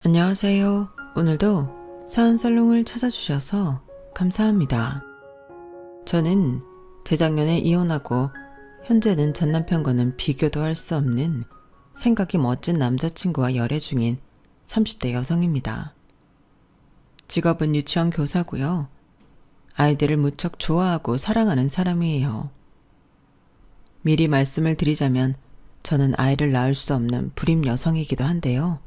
안녕하세요. 오늘도 사은살롱을 찾아주셔서 감사합니다. 저는 재작년에 이혼하고 현재는 전남편과는 비교도 할 수 없는 생각이 멋진 남자친구와 열애 중인 30대 여성입니다. 직업은 유치원 교사고요. 아이들을 무척 좋아하고 사랑하는 사람이에요. 미리 말씀을 드리자면 저는 아이를 낳을 수 없는 불임 여성이기도 한데요.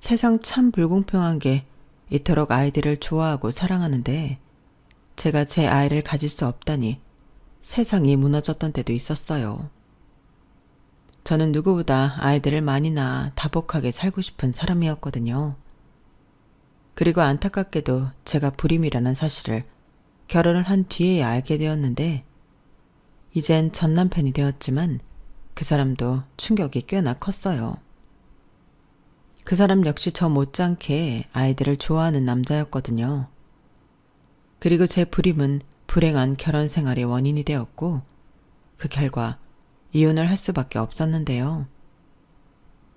세상 참 불공평한 게 이토록 아이들을 좋아하고 사랑하는데 제가 제 아이를 가질 수 없다니 세상이 무너졌던 때도 있었어요. 저는 누구보다 아이들을 많이 낳아 다복하게 살고 싶은 사람이었거든요. 그리고 안타깝게도 제가 불임이라는 사실을 결혼을 한 뒤에야 알게 되었는데 이젠 전 남편이 되었지만 그 사람도 충격이 꽤나 컸어요. 그 사람 역시 저 못지않게 아이들을 좋아하는 남자였거든요. 그리고 제 불임은 불행한 결혼 생활의 원인이 되었고 그 결과 이혼을 할 수밖에 없었는데요.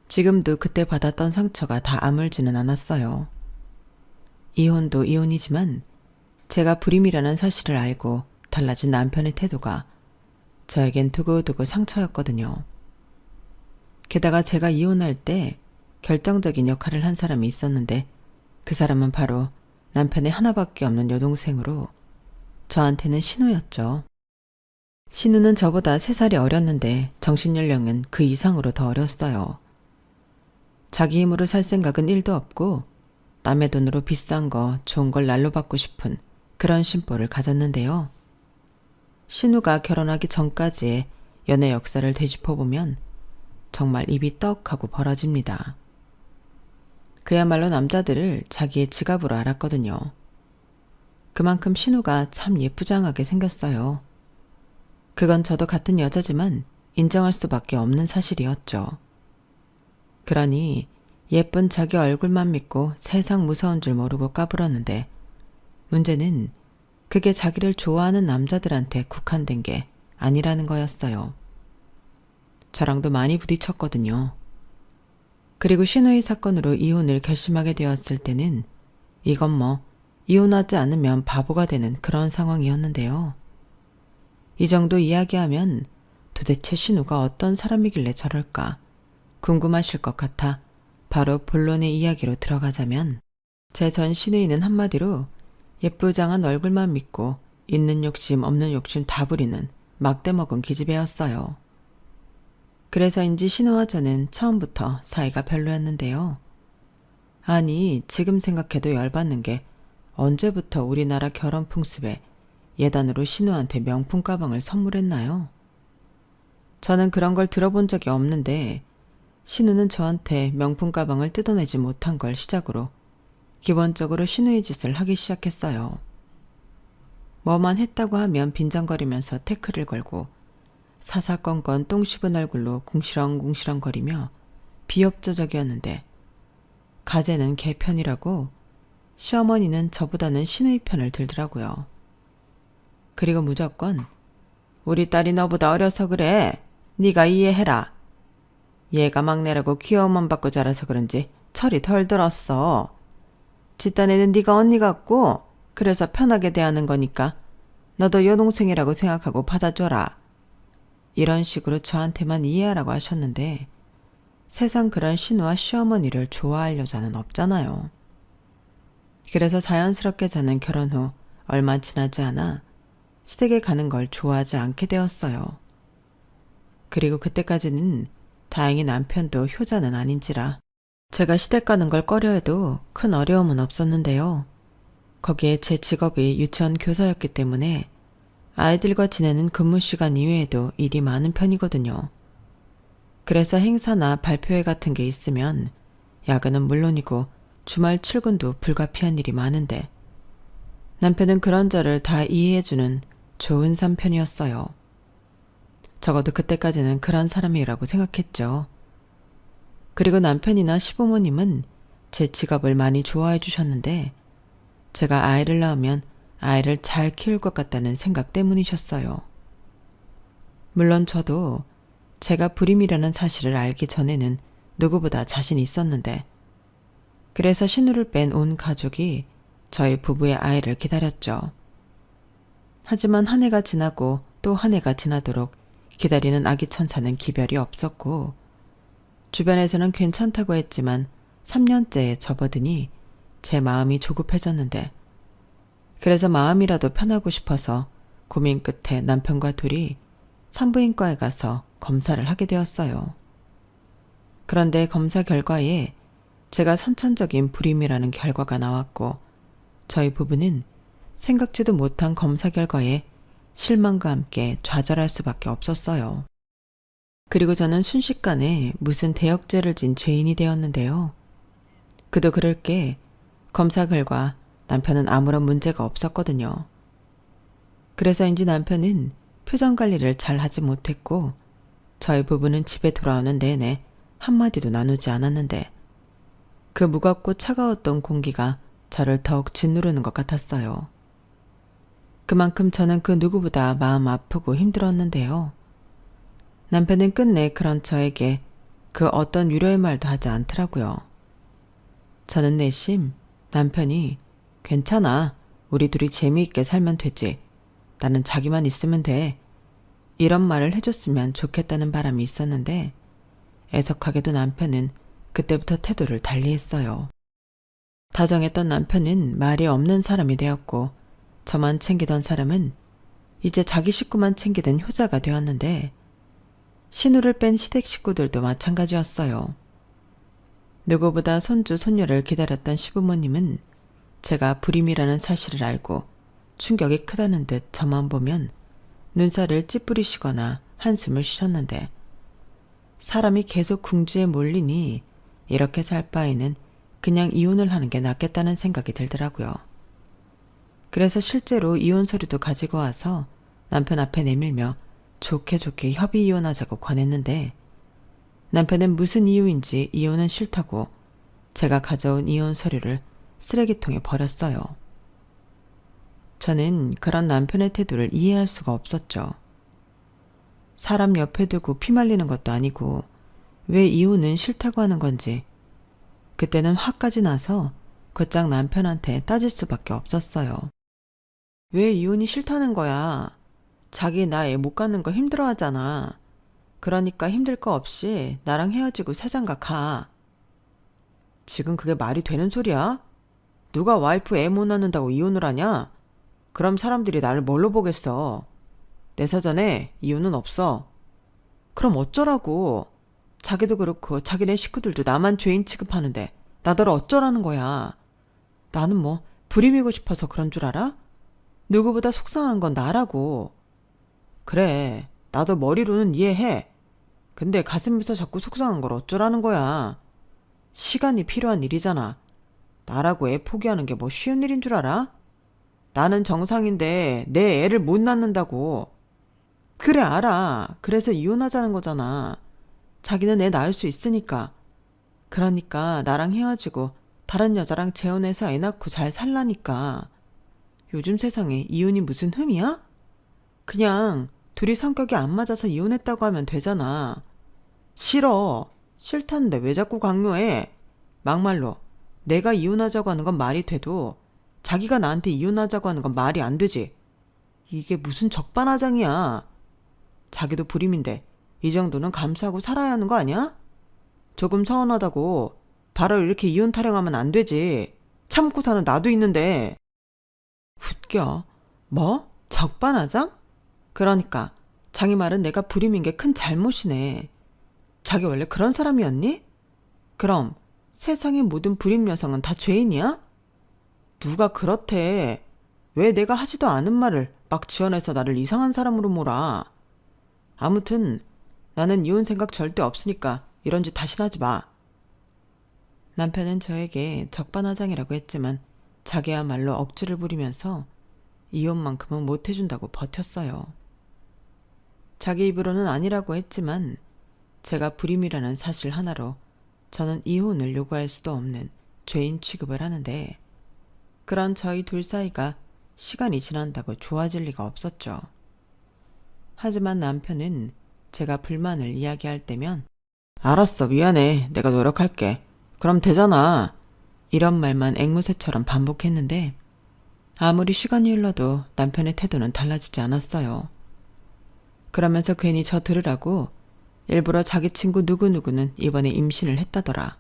지금도 그때 받았던 상처가 다 아물지는 않았어요. 이혼도 이혼이지만 제가 불임이라는 사실을 알고 달라진 남편의 태도가 저에겐 두고두고 상처였거든요. 게다가 제가 이혼할 때 결정적인 역할을 한 사람이 있었는데 그 사람은 바로 남편의 하나밖에 없는 여동생으로 저한테는 신우였죠. 신우는 저보다 3살이 어렸는데 정신연령은 그 이상으로 더 어렸어요. 자기 힘으로 살 생각은 1도 없고 남의 돈으로 비싼 거 좋은 걸 날로 받고 싶은 그런 심보를 가졌는데요. 신우가 결혼하기 전까지의 연애 역사를 되짚어보면 정말 입이 떡하고 벌어집니다. 그야말로 남자들을 자기의 지갑으로 알았거든요. 그만큼 신우가 참 예쁘장하게 생겼어요. 그건 저도 같은 여자지만 인정할 수밖에 없는 사실이었죠. 그러니 예쁜 자기 얼굴만 믿고 세상 무서운 줄 모르고 까불었는데 문제는 그게 자기를 좋아하는 남자들한테 국한된 게 아니라는 거였어요. 저랑도 많이 부딪혔거든요. 그리고 신우의 사건으로 이혼을 결심하게 되었을 때는 이건 뭐 이혼하지 않으면 바보가 되는 그런 상황이었는데요. 이 정도 이야기하면 도대체 신우가 어떤 사람이길래 저럴까 궁금하실 것 같아 바로 본론의 이야기로 들어가자면 제 전 신우이는 한마디로 예쁘장한 얼굴만 믿고 있는 욕심 없는 욕심 다 부리는 막대 먹은 기집애였어요. 그래서인지 신우와 저는 처음부터 사이가 별로였는데요. 아니, 지금 생각해도 열받는 게 언제부터 우리나라 결혼 풍습에 예단으로 신우한테 명품 가방을 선물했나요? 저는 그런 걸 들어본 적이 없는데 신우는 저한테 명품 가방을 뜯어내지 못한 걸 시작으로 기본적으로 신우의 짓을 하기 시작했어요. 뭐만 했다고 하면 빈정거리면서 태클을 걸고 사사건건 똥 씹은 얼굴로 궁시렁궁시렁거리며 비협조적이었는데 가재는 걔 편이라고 시어머니는 저보다는 신우의 편을 들더라고요. 그리고 무조건 우리 딸이 너보다 어려서 그래. 네가 이해해라. 얘가 막내라고 귀여움만 받고 자라서 그런지 철이 덜 들었어. 집단에는 네가 언니 같고 그래서 편하게 대하는 거니까 너도 여동생이라고 생각하고 받아줘라. 이런 식으로 저한테만 이해하라고 하셨는데 세상 그런 신우와 시어머니를 좋아할 여자는 없잖아요. 그래서 자연스럽게 저는 결혼 후 얼마 지나지 않아 시댁에 가는 걸 좋아하지 않게 되었어요. 그리고 그때까지는 다행히 남편도 효자는 아닌지라 제가 시댁 가는 걸 꺼려해도 큰 어려움은 없었는데요. 거기에 제 직업이 유치원 교사였기 때문에 아이들과 지내는 근무 시간 이외에도 일이 많은 편이거든요. 그래서 행사나 발표회 같은 게 있으면 야근은 물론이고 주말 출근도 불가피한 일이 많은데 남편은 그런 저를 다 이해해주는 좋은 남편이었어요. 적어도 그때까지는 그런 사람이라고 생각했죠. 그리고 남편이나 시부모님은 제 직업을 많이 좋아해 주셨는데 제가 아이를 낳으면 아이를 잘 키울 것 같다는 생각 때문이셨어요. 물론 저도 제가 불임이라는 사실을 알기 전에는 누구보다 자신 있었는데 그래서 신우를 뺀 온 가족이 저희 부부의 아이를 기다렸죠. 하지만 한 해가 지나고 또 한 해가 지나도록 기다리는 아기 천사는 기별이 없었고, 주변에서는 괜찮다고 했지만 3년째에 접어드니 제 마음이 조급해졌는데, 그래서 마음이라도 편하고 싶어서 고민 끝에 남편과 둘이 산부인과에 가서 검사를 하게 되었어요. 그런데 검사 결과에 제가 선천적인 불임이라는 결과가 나왔고, 저희 부부는 생각지도 못한 검사 결과에 실망과 함께 좌절할 수밖에 없었어요. 그리고 저는 순식간에 무슨 대역죄를 진 죄인이 되었는데요. 그도 그럴 게 검사 결과 남편은 아무런 문제가 없었거든요. 그래서인지 남편은 표정 관리를 잘 하지 못했고, 저희 부부는 집에 돌아오는 내내 한마디도 나누지 않았는데, 그 무겁고 차가웠던 공기가 저를 더욱 짓누르는 것 같았어요. 그만큼 저는 그 누구보다 마음 아프고 힘들었는데요. 남편은 끝내 그런 저에게 그 어떤 위로의 말도 하지 않더라고요. 저는 내심 남편이 괜찮아, 우리 둘이 재미있게 살면 되지, 나는 자기만 있으면 돼, 이런 말을 해줬으면 좋겠다는 바람이 있었는데, 애석하게도 남편은 그때부터 태도를 달리했어요. 다정했던 남편은 말이 없는 사람이 되었고, 저만 챙기던 사람은 이제 자기 식구만 챙기던 효자가 되었는데, 신우를 뺀 시댁 식구들도 마찬가지였어요. 누구보다 손주 손녀를 기다렸던 시부모님은 제가 불임이라는 사실을 알고 충격이 크다는 듯 저만 보면 눈살을 찌푸리시거나 한숨을 쉬셨는데, 사람이 계속 궁지에 몰리니 이렇게 살 바에는 그냥 이혼을 하는 게 낫겠다는 생각이 들더라고요. 그래서 실제로 이혼 서류도 가지고 와서 남편 앞에 내밀며 좋게 좋게 협의 이혼하자고 권했는데, 남편은 무슨 이유인지 이혼은 싫다고 제가 가져온 이혼 서류를 쓰레기통에 버렸어요. 저는 그런 남편의 태도를 이해할 수가 없었죠. 사람 옆에 두고 피말리는 것도 아니고 왜 이혼은 싫다고 하는 건지, 그때는 화까지 나서 곧장 남편한테 따질 수밖에 없었어요. 왜 이혼이 싫다는 거야? 자기 나 애 못 갖는 거 힘들어하잖아. 그러니까 힘들 거 없이 나랑 헤어지고 새장가 가. 지금 그게 말이 되는 소리야? 누가 와이프 애 못 낳는다고 이혼을 하냐? 그럼 사람들이 나를 뭘로 보겠어? 내 사전에 이혼은 없어. 그럼 어쩌라고? 자기도 그렇고 자기네 식구들도 나만 죄인 취급하는데 나더러 어쩌라는 거야? 나는 뭐 불임이고 싶어서 그런 줄 알아? 누구보다 속상한 건 나라고. 그래, 나도 머리로는 이해해. 근데 가슴에서 자꾸 속상한 걸 어쩌라는 거야? 시간이 필요한 일이잖아. 나라고 애 포기하는 게 뭐 쉬운 일인 줄 알아? 나는 정상인데 내 애를 못 낳는다고. 그래, 알아. 그래서 이혼하자는 거잖아. 자기는 애 낳을 수 있으니까. 그러니까 나랑 헤어지고 다른 여자랑 재혼해서 애 낳고 잘 살라니까. 요즘 세상에 이혼이 무슨 흠이야? 그냥 둘이 성격이 안 맞아서 이혼했다고 하면 되잖아. 싫어. 싫다는데 왜 자꾸 강요해? 막말로 내가 이혼하자고 하는 건 말이 돼도 자기가 나한테 이혼하자고 하는 건 말이 안 되지. 이게 무슨 적반하장이야. 자기도 불임인데 이 정도는 감수하고 살아야 하는 거 아니야? 조금 서운하다고 바로 이렇게 이혼 타령하면 안 되지. 참고 사는 나도 있는데. 웃겨. 뭐? 적반하장? 그러니까 자기 말은 내가 불임인 게 큰 잘못이네. 자기 원래 그런 사람이었니? 그럼 세상의 모든 불임 여성은 다 죄인이야? 누가 그렇대. 왜 내가 하지도 않은 말을 막 지어내서 나를 이상한 사람으로 몰아. 아무튼 나는 이혼 생각 절대 없으니까 이런 짓 다시 하지 마. 남편은 저에게 적반하장이라고 했지만 자기야말로 억지를 부리면서 이혼만큼은 못해준다고 버텼어요. 자기 입으로는 아니라고 했지만 제가 불임이라는 사실 하나로 저는 이혼을 요구할 수도 없는 죄인 취급을 하는데, 그런 저희 둘 사이가 시간이 지난다고 좋아질 리가 없었죠. 하지만 남편은 제가 불만을 이야기할 때면 알았어, 미안해, 내가 노력할게. 그럼 되잖아. 이런 말만 앵무새처럼 반복했는데 아무리 시간이 흘러도 남편의 태도는 달라지지 않았어요. 그러면서 괜히 저 들으라고 일부러 자기 친구 누구누구는 이번에 임신을 했다더라.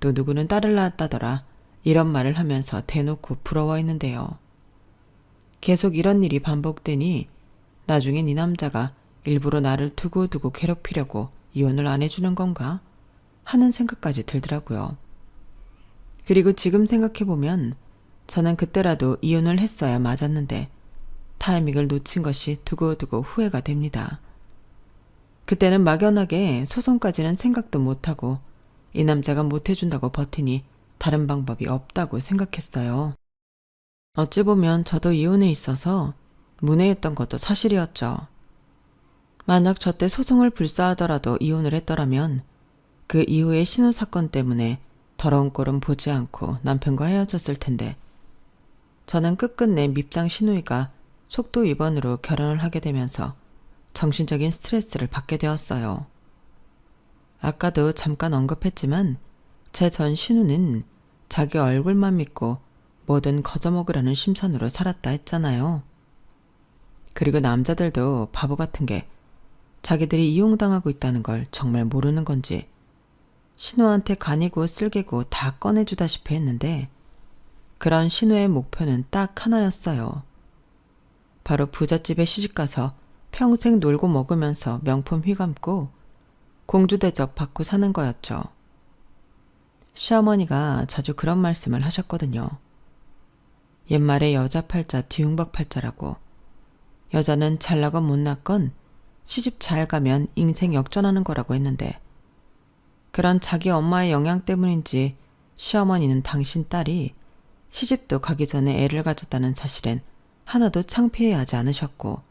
또 누구는 딸을 낳았다더라. 이런 말을 하면서 대놓고 부러워했는데요. 계속 이런 일이 반복되니 나중엔 이 남자가 일부러 나를 두고두고 괴롭히려고 이혼을 안 해주는 건가 하는 생각까지 들더라고요. 그리고 지금 생각해보면 저는 그때라도 이혼을 했어야 맞았는데 타이밍을 놓친 것이 두고두고 후회가 됩니다. 그때는 막연하게 소송까지는 생각도 못하고 이 남자가 못해준다고 버티니 다른 방법이 없다고 생각했어요. 어찌 보면 저도 이혼에 있어서 문외했던 것도 사실이었죠. 만약 저 때 소송을 불사하더라도 이혼을 했더라면 그 이후의 신우 사건 때문에 더러운 꼴은 보지 않고 남편과 헤어졌을 텐데 저는 끝끝내 밉상 신우이가 속도 위반으로 결혼을 하게 되면서 정신적인 스트레스를 받게 되었어요. 아까도 잠깐 언급했지만 제 전 신우는 자기 얼굴만 믿고 뭐든 거저먹으려는 심산으로 살았다 했잖아요. 그리고 남자들도 바보 같은 게 자기들이 이용당하고 있다는 걸 정말 모르는 건지 신우한테 간이고 쓸개고 다 꺼내주다시피 했는데 그런 신우의 목표는 딱 하나였어요. 바로 부잣집에 시집가서 평생 놀고 먹으면서 명품 휘감고 공주 대접 받고 사는 거였죠. 시어머니가 자주 그런 말씀을 하셨거든요. 옛말에 여자 팔자 뒤웅박 팔자라고. 여자는 잘나건 못났건 시집 잘 가면 인생 역전하는 거라고 했는데 그런 자기 엄마의 영향 때문인지 시어머니는 당신 딸이 시집도 가기 전에 애를 가졌다는 사실엔 하나도 창피해하지 않으셨고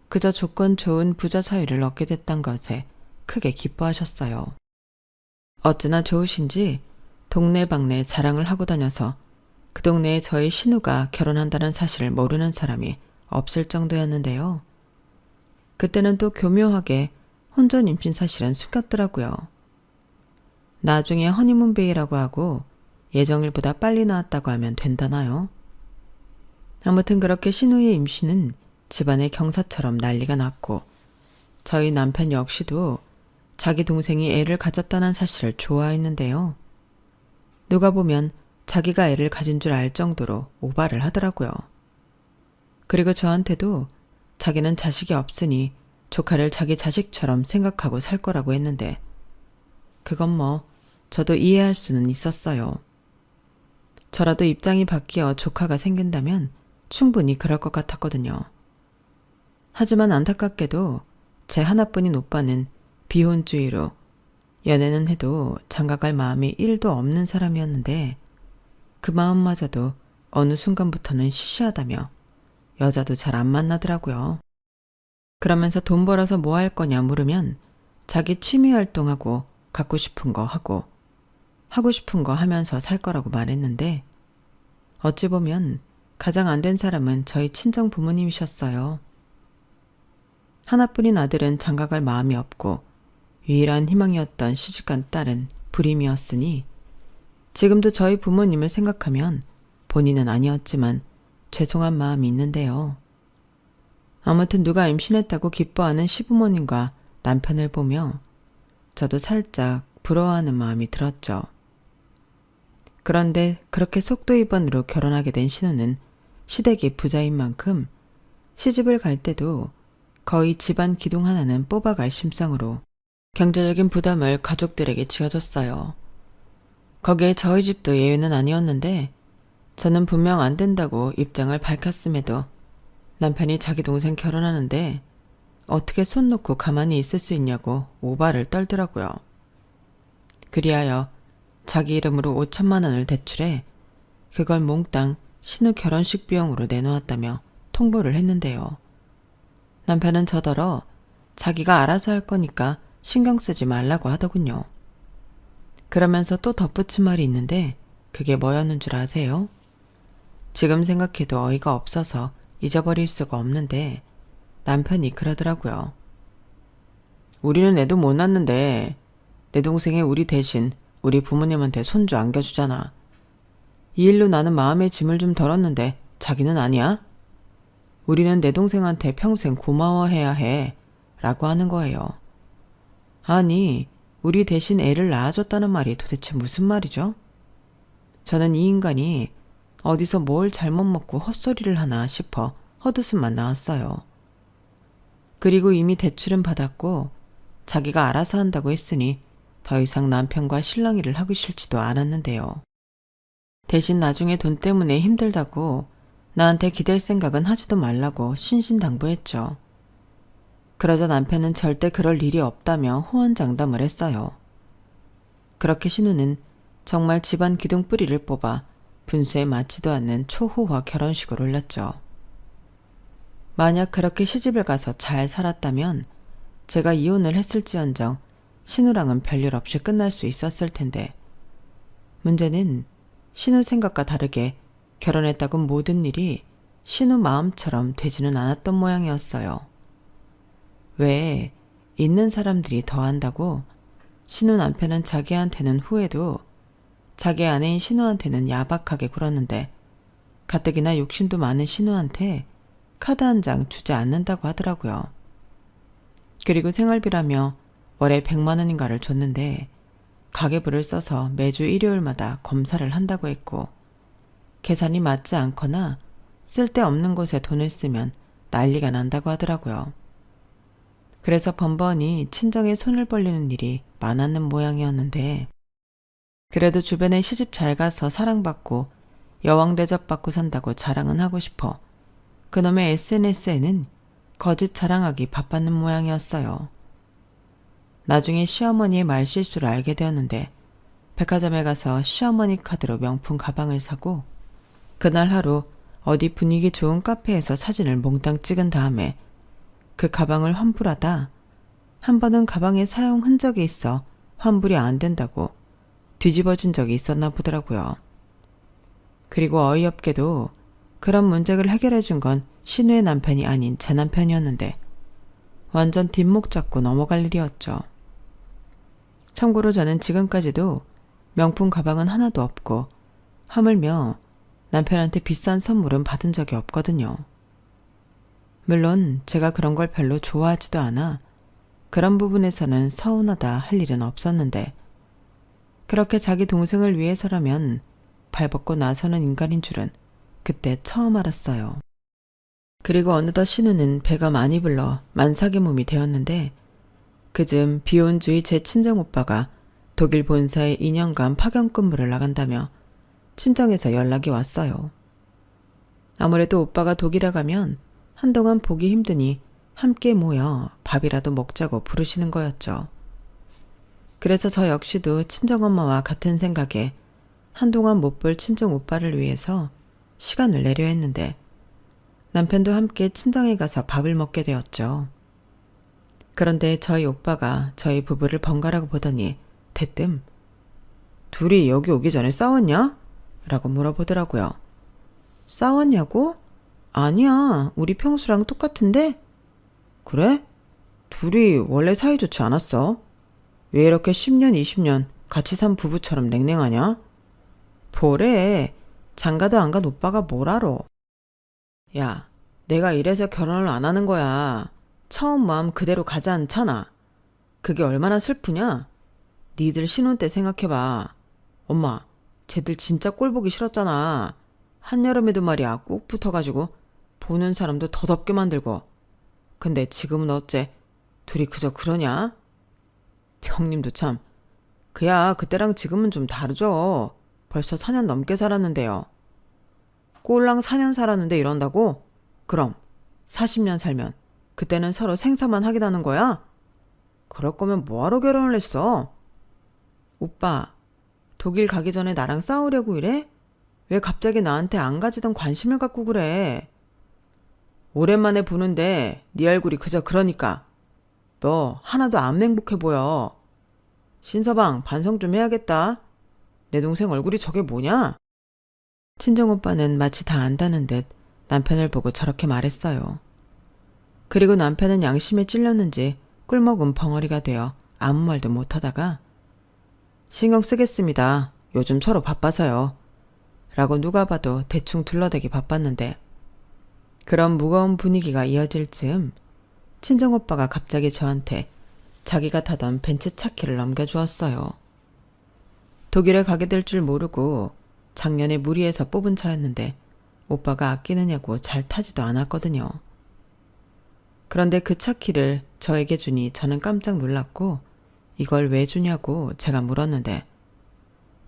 그저 조건 좋은 부자 사위를 얻게 됐던 것에 크게 기뻐하셨어요. 어찌나 좋으신지 동네방네 자랑을 하고 다녀서 그 동네에 저희 신우가 결혼한다는 사실을 모르는 사람이 없을 정도였는데요. 그때는 또 교묘하게 혼전 임신 사실은 숨겼더라고요. 나중에 허니문 베이라고 하고 예정일보다 빨리 나왔다고 하면 된다나요? 아무튼 그렇게 신우의 임신은 집안의 경사처럼 난리가 났고 저희 남편 역시도 자기 동생이 애를 가졌다는 사실을 좋아했는데요. 누가 보면 자기가 애를 가진 줄 알 정도로 오바를 하더라고요. 그리고 저한테도 자기는 자식이 없으니 조카를 자기 자식처럼 생각하고 살 거라고 했는데 그건 뭐 저도 이해할 수는 있었어요. 저라도 입장이 바뀌어 조카가 생긴다면 충분히 그럴 것 같았거든요. 하지만 안타깝게도 제 하나뿐인 오빠는 비혼주의로 연애는 해도 장가갈 마음이 1도 없는 사람이었는데 그 마음마저도 어느 순간부터는 시시하다며 여자도 잘 안 만나더라고요. 그러면서 돈 벌어서 뭐 할 거냐 물으면 자기 취미 활동하고 갖고 싶은 거 하고 하고 싶은 거 하면서 살 거라고 말했는데 어찌 보면 가장 안 된 사람은 저희 친정 부모님이셨어요. 하나뿐인 아들은 장가갈 마음이 없고 유일한 희망이었던 시집간 딸은 불임이었으니 지금도 저희 부모님을 생각하면 본인은 아니었지만 죄송한 마음이 있는데요. 아무튼 누가 임신했다고 기뻐하는 시부모님과 남편을 보며 저도 살짝 부러워하는 마음이 들었죠. 그런데 그렇게 속도 위반으로 결혼하게 된 신우는 시댁이 부자인 만큼 시집을 갈 때도 거의 집안 기둥 하나는 뽑아갈 심상으로 경제적인 부담을 가족들에게 지어줬어요. 거기에 저희 집도 예외는 아니었는데 저는 분명 안 된다고 입장을 밝혔음에도 남편이 자기 동생 결혼하는데 어떻게 손 놓고 가만히 있을 수 있냐고 오바를 떨더라고요. 그리하여 자기 이름으로 5천만 원을 대출해 그걸 몽땅 신우 결혼식 비용으로 내놓았다며 통보를 했는데요. 남편은 저더러 자기가 알아서 할 거니까 신경 쓰지 말라고 하더군요. 그러면서 또 덧붙인 말이 있는데 그게 뭐였는 줄 아세요? 지금 생각해도 어이가 없어서 잊어버릴 수가 없는데 남편이 그러더라고요. 우리는 애도 못 낳는데 내 동생이 우리 대신 우리 부모님한테 손주 안겨주잖아. 이 일로 나는 마음의 짐을 좀 덜었는데 자기는 아니야? 우리는 내 동생한테 평생 고마워해야 해 라고 하는 거예요. 아니, 우리 대신 애를 낳아줬다는 말이 도대체 무슨 말이죠? 저는 이 인간이 어디서 뭘 잘못 먹고 헛소리를 하나 싶어 헛웃음만 나왔어요. 그리고 이미 대출은 받았고 자기가 알아서 한다고 했으니 더 이상 남편과 실랑이를 하기 싫지도 않았는데요. 대신 나중에 돈 때문에 힘들다고 나한테 기댈 생각은 하지도 말라고 신신당부했죠. 그러자 남편은 절대 그럴 일이 없다며 호언장담을 했어요. 그렇게 신우는 정말 집안 기둥뿌리를 뽑아 분수에 맞지도 않는 초호화 결혼식을 올렸죠. 만약 그렇게 시집을 가서 잘 살았다면 제가 이혼을 했을지언정 신우랑은 별일 없이 끝날 수 있었을 텐데, 문제는 신우 생각과 다르게 결혼했다고 모든 일이 신우 마음처럼 되지는 않았던 모양이었어요. 왜 있는 사람들이 더 한다고 신우 남편은 자기한테는 후회도 자기 아내인 신우한테는 야박하게 굴었는데 가뜩이나 욕심도 많은 신우한테 카드 한 장 주지 않는다고 하더라고요. 그리고 생활비라며 월에 100만 원인가를 줬는데 가계부를 써서 매주 일요일마다 검사를 한다고 했고, 계산이 맞지 않거나 쓸데없는 곳에 돈을 쓰면 난리가 난다고 하더라고요. 그래서 번번이 친정에 손을 벌리는 일이 많았는 모양이었는데, 그래도 주변에 시집 잘 가서 사랑받고 여왕 대접받고 산다고 자랑은 하고 싶어 그놈의 SNS에는 거짓 자랑하기 바빴는 모양이었어요. 나중에 시어머니의 말실수를 알게 되었는데 백화점에 가서 시어머니 카드로 명품 가방을 사고 그날 하루 어디 분위기 좋은 카페에서 사진을 몽땅 찍은 다음에 그 가방을 환불하다 한 번은 가방에 사용 흔적이 있어 환불이 안 된다고 뒤집어진 적이 있었나 보더라고요. 그리고 어이없게도 그런 문제를 해결해 준 건 신우의 남편이 아닌 제 남편이었는데 완전 뒷목 잡고 넘어갈 일이었죠. 참고로 저는 지금까지도 명품 가방은 하나도 없고 하물며 남편한테 비싼 선물은 받은 적이 없거든요. 물론 제가 그런 걸 별로 좋아하지도 않아 그런 부분에서는 서운하다 할 일은 없었는데, 그렇게 자기 동생을 위해서라면 발벗고 나서는 인간인 줄은 그때 처음 알았어요. 그리고 어느덧 신우는 배가 많이 불러 만삭의 몸이 되었는데, 그즘 비온 주의 제 친정오빠가 독일 본사에 2년간 파견 근무를 나간다며 친정에서 연락이 왔어요. 아무래도 오빠가 독일에 가면 한동안 보기 힘드니 함께 모여 밥이라도 먹자고 부르시는 거였죠. 그래서 저 역시도 친정엄마와 같은 생각에 한동안 못 볼 친정오빠를 위해서 시간을 내려 했는데, 남편도 함께 친정에 가서 밥을 먹게 되었죠. 그런데 저희 오빠가 저희 부부를 번갈아 보더니 대뜸 "둘이 여기 오기 전에 싸웠냐?" 라고 물어보더라고요. 싸웠냐고? 아니야, 우리 평소랑 똑같은데? 그래? 둘이 원래 사이 좋지 않았어? 왜 이렇게 10년, 20년 같이 산 부부처럼 냉랭하냐? 뭐래, 장가도 안 간 오빠가 뭘 알아? 야, 내가 이래서 결혼을 안 하는 거야. 처음 마음 그대로 가지 않잖아. 그게 얼마나 슬프냐? 니들 신혼 때 생각해봐. 엄마, 쟤들 진짜 꼴 보기 싫었잖아. 한여름에도 말이야 꼭 붙어가지고 보는 사람도 더덥게 만들고. 근데 지금은 어째 둘이 그저 그러냐? 형님도 참, 그야 그때랑 지금은 좀 다르죠. 벌써 4년 넘게 살았는데요. 꼴랑 4년 살았는데 이런다고? 그럼 40년 살면 그때는 서로 생사만 하겠다는 거야? 그럴 거면 뭐하러 결혼을 했어? 오빠, 독일 가기 전에 나랑 싸우려고 이래? 왜 갑자기 나한테 안 가지던 관심을 갖고 그래? 오랜만에 보는데 네 얼굴이 그저 그러니까. 너 하나도 안 행복해 보여. 신서방, 반성 좀 해야겠다. 내 동생 얼굴이 저게 뭐냐? 친정오빠는 마치 다 안다는 듯 남편을 보고 저렇게 말했어요. 그리고 남편은 양심에 찔렸는지 꿀먹은 벙어리가 되어 아무 말도 못하다가 "신경 쓰겠습니다. 요즘 서로 바빠서요." 라고 누가 봐도 대충 둘러대기 바빴는데 그런 무거운 분위기가 이어질 즈음 친정오빠가 갑자기 저한테 자기가 타던 벤츠 차키를 넘겨주었어요. 독일에 가게 될 줄 모르고 작년에 무리해서 뽑은 차였는데 오빠가 아끼느냐고 잘 타지도 않았거든요. 그런데 그 차키를 저에게 주니 저는 깜짝 놀랐고 이걸 왜 주냐고 제가 물었는데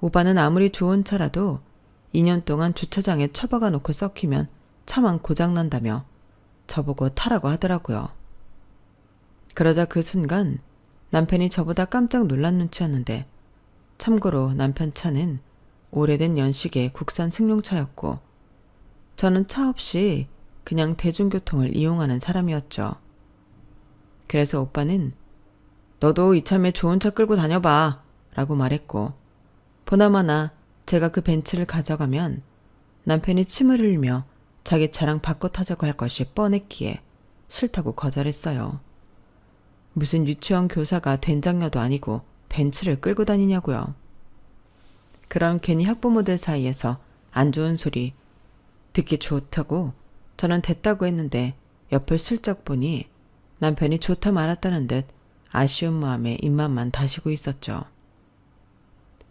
오빠는 아무리 좋은 차라도 2년 동안 주차장에 처박아 놓고 썩히면 차만 고장난다며 저보고 타라고 하더라고요. 그러자 그 순간 남편이 저보다 깜짝 놀란 눈치였는데 참고로 남편 차는 오래된 연식의 국산 승용차였고 저는 차 없이 그냥 대중교통을 이용하는 사람이었죠. 그래서 오빠는 너도 이참에 좋은 차 끌고 다녀봐 라고 말했고 보나마나 제가 그 벤츠를 가져가면 남편이 침을 흘리며 자기 차랑 바꿔 타자고 할 것이 뻔했기에 싫다고 거절했어요. 무슨 유치원 교사가 된장녀도 아니고 벤츠를 끌고 다니냐고요. 그럼 괜히 학부모들 사이에서 안 좋은 소리 듣기 좋다고 저는 됐다고 했는데 옆을 슬쩍 보니 남편이 좋다 말았다는 듯 아쉬운 마음에 입맛만 다시고 있었죠.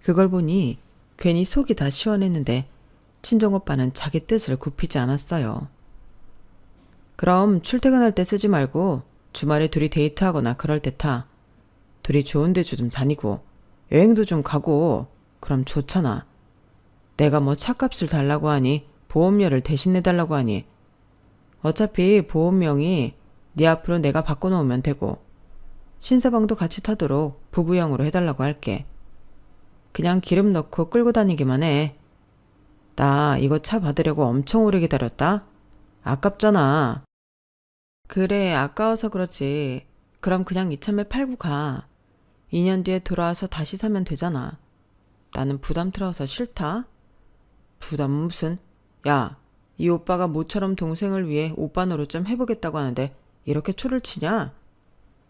그걸 보니 괜히 속이 다 시원했는데 친정오빠는 자기 뜻을 굽히지 않았어요. 그럼 출퇴근할 때 쓰지 말고 주말에 둘이 데이트하거나 그럴 때 타. 둘이 좋은 데 좀 다니고 여행도 좀 가고 그럼 좋잖아. 내가 뭐 차값을 달라고 하니 보험료를 대신 내달라고 하니 어차피 보험명이 네 앞으로 내가 바꿔놓으면 되고 신사방도 같이 타도록 부부형으로 해달라고 할게. 그냥 기름 넣고 끌고 다니기만 해. 나 이거 차 받으려고 엄청 오래 기다렸다. 아깝잖아. 그래, 아까워서 그렇지. 그럼 그냥 이참에 팔고 가. 2년 뒤에 돌아와서 다시 사면 되잖아. 나는 부담스러워서 싫다. 부담은 무슨? 야, 이 오빠가 모처럼 동생을 위해 오빠 노릇 좀 해보겠다고 하는데 이렇게 초를 치냐?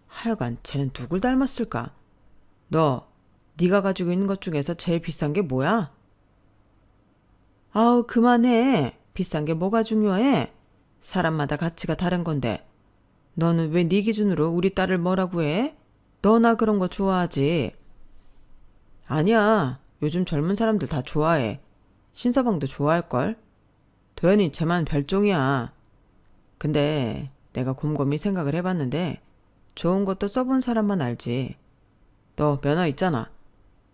하여간 쟤는 누굴 닮았을까? 너, 네가 가지고 있는 것 중에서 제일 비싼 게 뭐야? 아우, 그만해. 비싼 게 뭐가 중요해? 사람마다 가치가 다른 건데. 너는 왜 네 기준으로 우리 딸을 뭐라고 해? 너나 그런 거 좋아하지? 아니야. 요즘 젊은 사람들 다 좋아해. 신서방도 좋아할걸? 도연이 쟤만 별종이야. 근데 내가 곰곰이 생각을 해봤는데 좋은 것도 써본 사람만 알지. 너 면허 있잖아.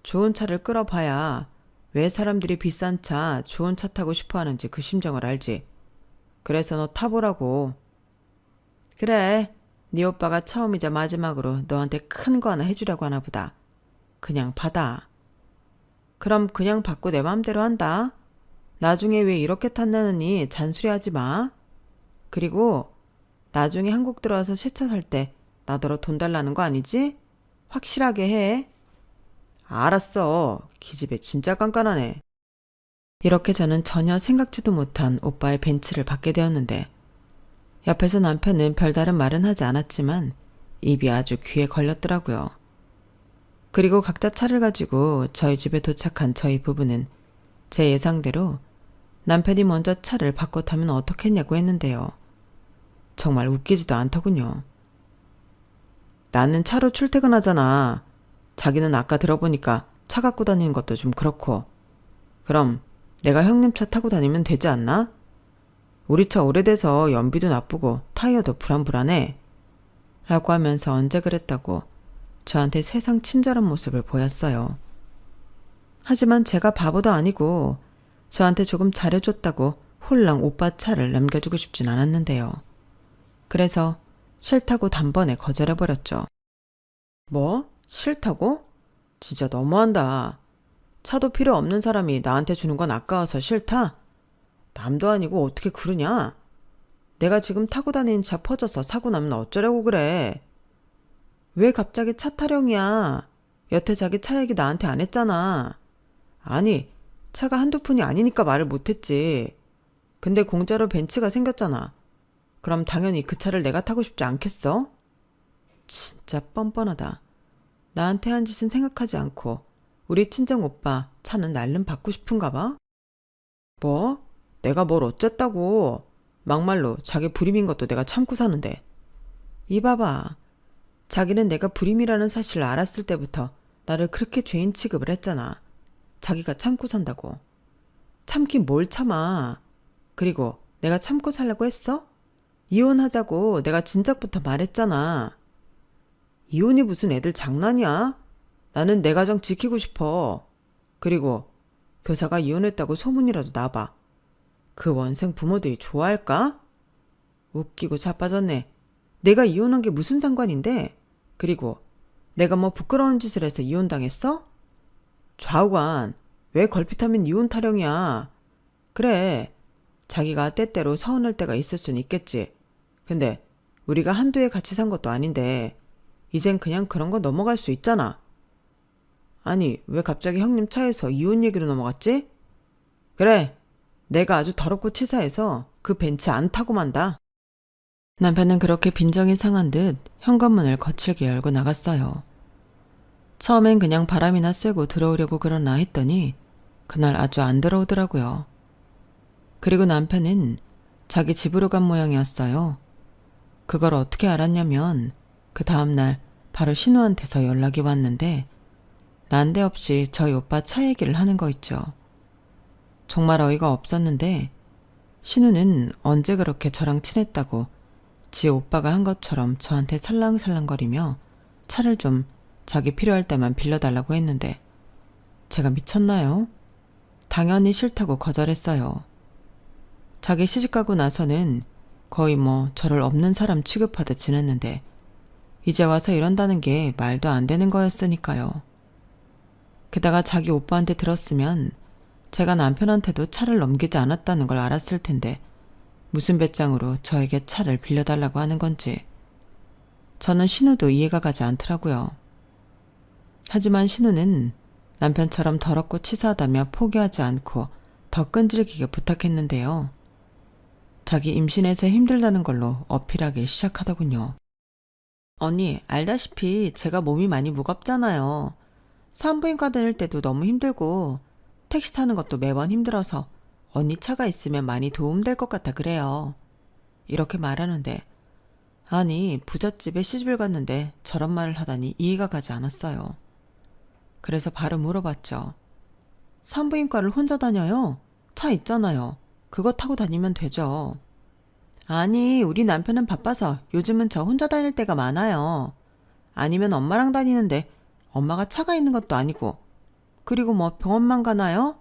좋은 차를 끌어봐야 왜 사람들이 비싼 차, 좋은 차 타고 싶어 하는지 그 심정을 알지. 그래서 너 타보라고. 그래, 네 오빠가 처음이자 마지막으로 너한테 큰 거 하나 해주려고 하나 보다. 그냥 받아. 그럼 그냥 받고 내 맘대로 한다. 나중에 왜 이렇게 탔냐느니 잔소리하지 마. 그리고 나중에 한국 들어와서 새 차 살 때 나더러 돈 달라는 거 아니지? 확실하게 해. 알았어. 기집애 진짜 깐깐하네. 이렇게 저는 전혀 생각지도 못한 오빠의 벤츠를 받게 되었는데 옆에서 남편은 별다른 말은 하지 않았지만 입이 아주 귀에 걸렸더라고요. 그리고 각자 차를 가지고 저희 집에 도착한 저희 부부는 제 예상대로 남편이 먼저 차를 바꿔 타면 어떻겠냐고 했는데요. 정말 웃기지도 않더군요. 나는 차로 출퇴근하잖아. 자기는 아까 들어보니까 차 갖고 다니는 것도 좀 그렇고. 그럼 내가 형님 차 타고 다니면 되지 않나? 우리 차 오래돼서 연비도 나쁘고 타이어도 불안불안해. 라고 하면서 언제 그랬다고 저한테 세상 친절한 모습을 보였어요. 하지만 제가 바보도 아니고 저한테 조금 잘해줬다고 홀랑 오빠 차를 남겨주고 싶진 않았는데요. 그래서 싫다고 단번에 거절해버렸죠. 뭐? 싫다고? 진짜 너무한다. 차도 필요 없는 사람이 나한테 주는 건 아까워서 싫다? 남도 아니고 어떻게 그러냐? 내가 지금 타고 다니는 차 퍼져서 사고 나면 어쩌려고 그래? 왜 갑자기 차 타령이야? 여태 자기 차 얘기 나한테 안 했잖아. 아니, 차가 한두 푼이 아니니까 말을 못했지. 근데 공짜로 벤츠가 생겼잖아. 그럼 당연히 그 차를 내가 타고 싶지 않겠어? 진짜 뻔뻔하다. 나한테 한 짓은 생각하지 않고 우리 친정 오빠 차는 날름 받고 싶은가 봐? 뭐? 내가 뭘 어쨌다고. 막말로 자기 불임인 것도 내가 참고 사는데. 이봐봐. 자기는 내가 불임이라는 사실을 알았을 때부터 나를 그렇게 죄인 취급을 했잖아. 자기가 참고 산다고. 참긴 뭘 참아. 그리고 내가 참고 살라고 했어? 이혼하자고 내가 진작부터 말했잖아. 이혼이 무슨 애들 장난이야? 나는 내 가정 지키고 싶어. 그리고 교사가 이혼했다고 소문이라도 나봐. 그 원생 부모들이 좋아할까? 웃기고 자빠졌네. 내가 이혼한 게 무슨 상관인데? 그리고 내가 뭐 부끄러운 짓을 해서 이혼당했어? 좌우간, 왜 걸핏하면 이혼 타령이야? 그래, 자기가 때때로 서운할 때가 있을 순 있겠지. 근데 우리가 한두 해 같이 산 것도 아닌데 이젠 그냥 그런 거 넘어갈 수 있잖아. 아니, 왜 갑자기 형님 차에서 이혼 얘기로 넘어갔지? 그래, 내가 아주 더럽고 치사해서 그 벤츠 안 타고 만다. 남편은 그렇게 빈정이 상한 듯 현관문을 거칠게 열고 나갔어요. 처음엔 그냥 바람이나 쐬고 들어오려고 그러나 했더니 그날 아주 안 들어오더라고요. 그리고 남편은 자기 집으로 간 모양이었어요. 그걸 어떻게 알았냐면 그 다음날 바로 신우한테서 연락이 왔는데 난데없이 저희 오빠 차 얘기를 하는 거 있죠. 정말 어이가 없었는데 신우는 언제 그렇게 저랑 친했다고 지 오빠가 한 것처럼 저한테 살랑살랑거리며 차를 좀 자기 필요할 때만 빌려달라고 했는데 제가 미쳤나요? 당연히 싫다고 거절했어요. 자기 시집가고 나서는 거의 뭐 저를 없는 사람 취급하듯 지냈는데 이제 와서 이런다는 게 말도 안 되는 거였으니까요. 게다가 자기 오빠한테 들었으면 제가 남편한테도 차를 넘기지 않았다는 걸 알았을 텐데 무슨 배짱으로 저에게 차를 빌려달라고 하는 건지 저는 신우도 이해가 가지 않더라고요. 하지만 신우는 남편처럼 더럽고 치사하다며 포기하지 않고 더 끈질기게 부탁했는데요. 자기 임신해서 힘들다는 걸로 어필하기 시작하더군요. 언니, 알다시피 제가 몸이 많이 무겁잖아요. 산부인과 다닐 때도 너무 힘들고 택시 타는 것도 매번 힘들어서 언니 차가 있으면 많이 도움될 것 같아 그래요. 이렇게 말하는데 아니 부잣집에 시집을 갔는데 저런 말을 하다니 이해가 가지 않았어요. 그래서 바로 물어봤죠. 산부인과를 혼자 다녀요? 차 있잖아요. 그거 타고 다니면 되죠. 아니 우리 남편은 바빠서 요즘은 저 혼자 다닐 때가 많아요. 아니면 엄마랑 다니는데 엄마가 차가 있는 것도 아니고 그리고 뭐 병원만 가나요?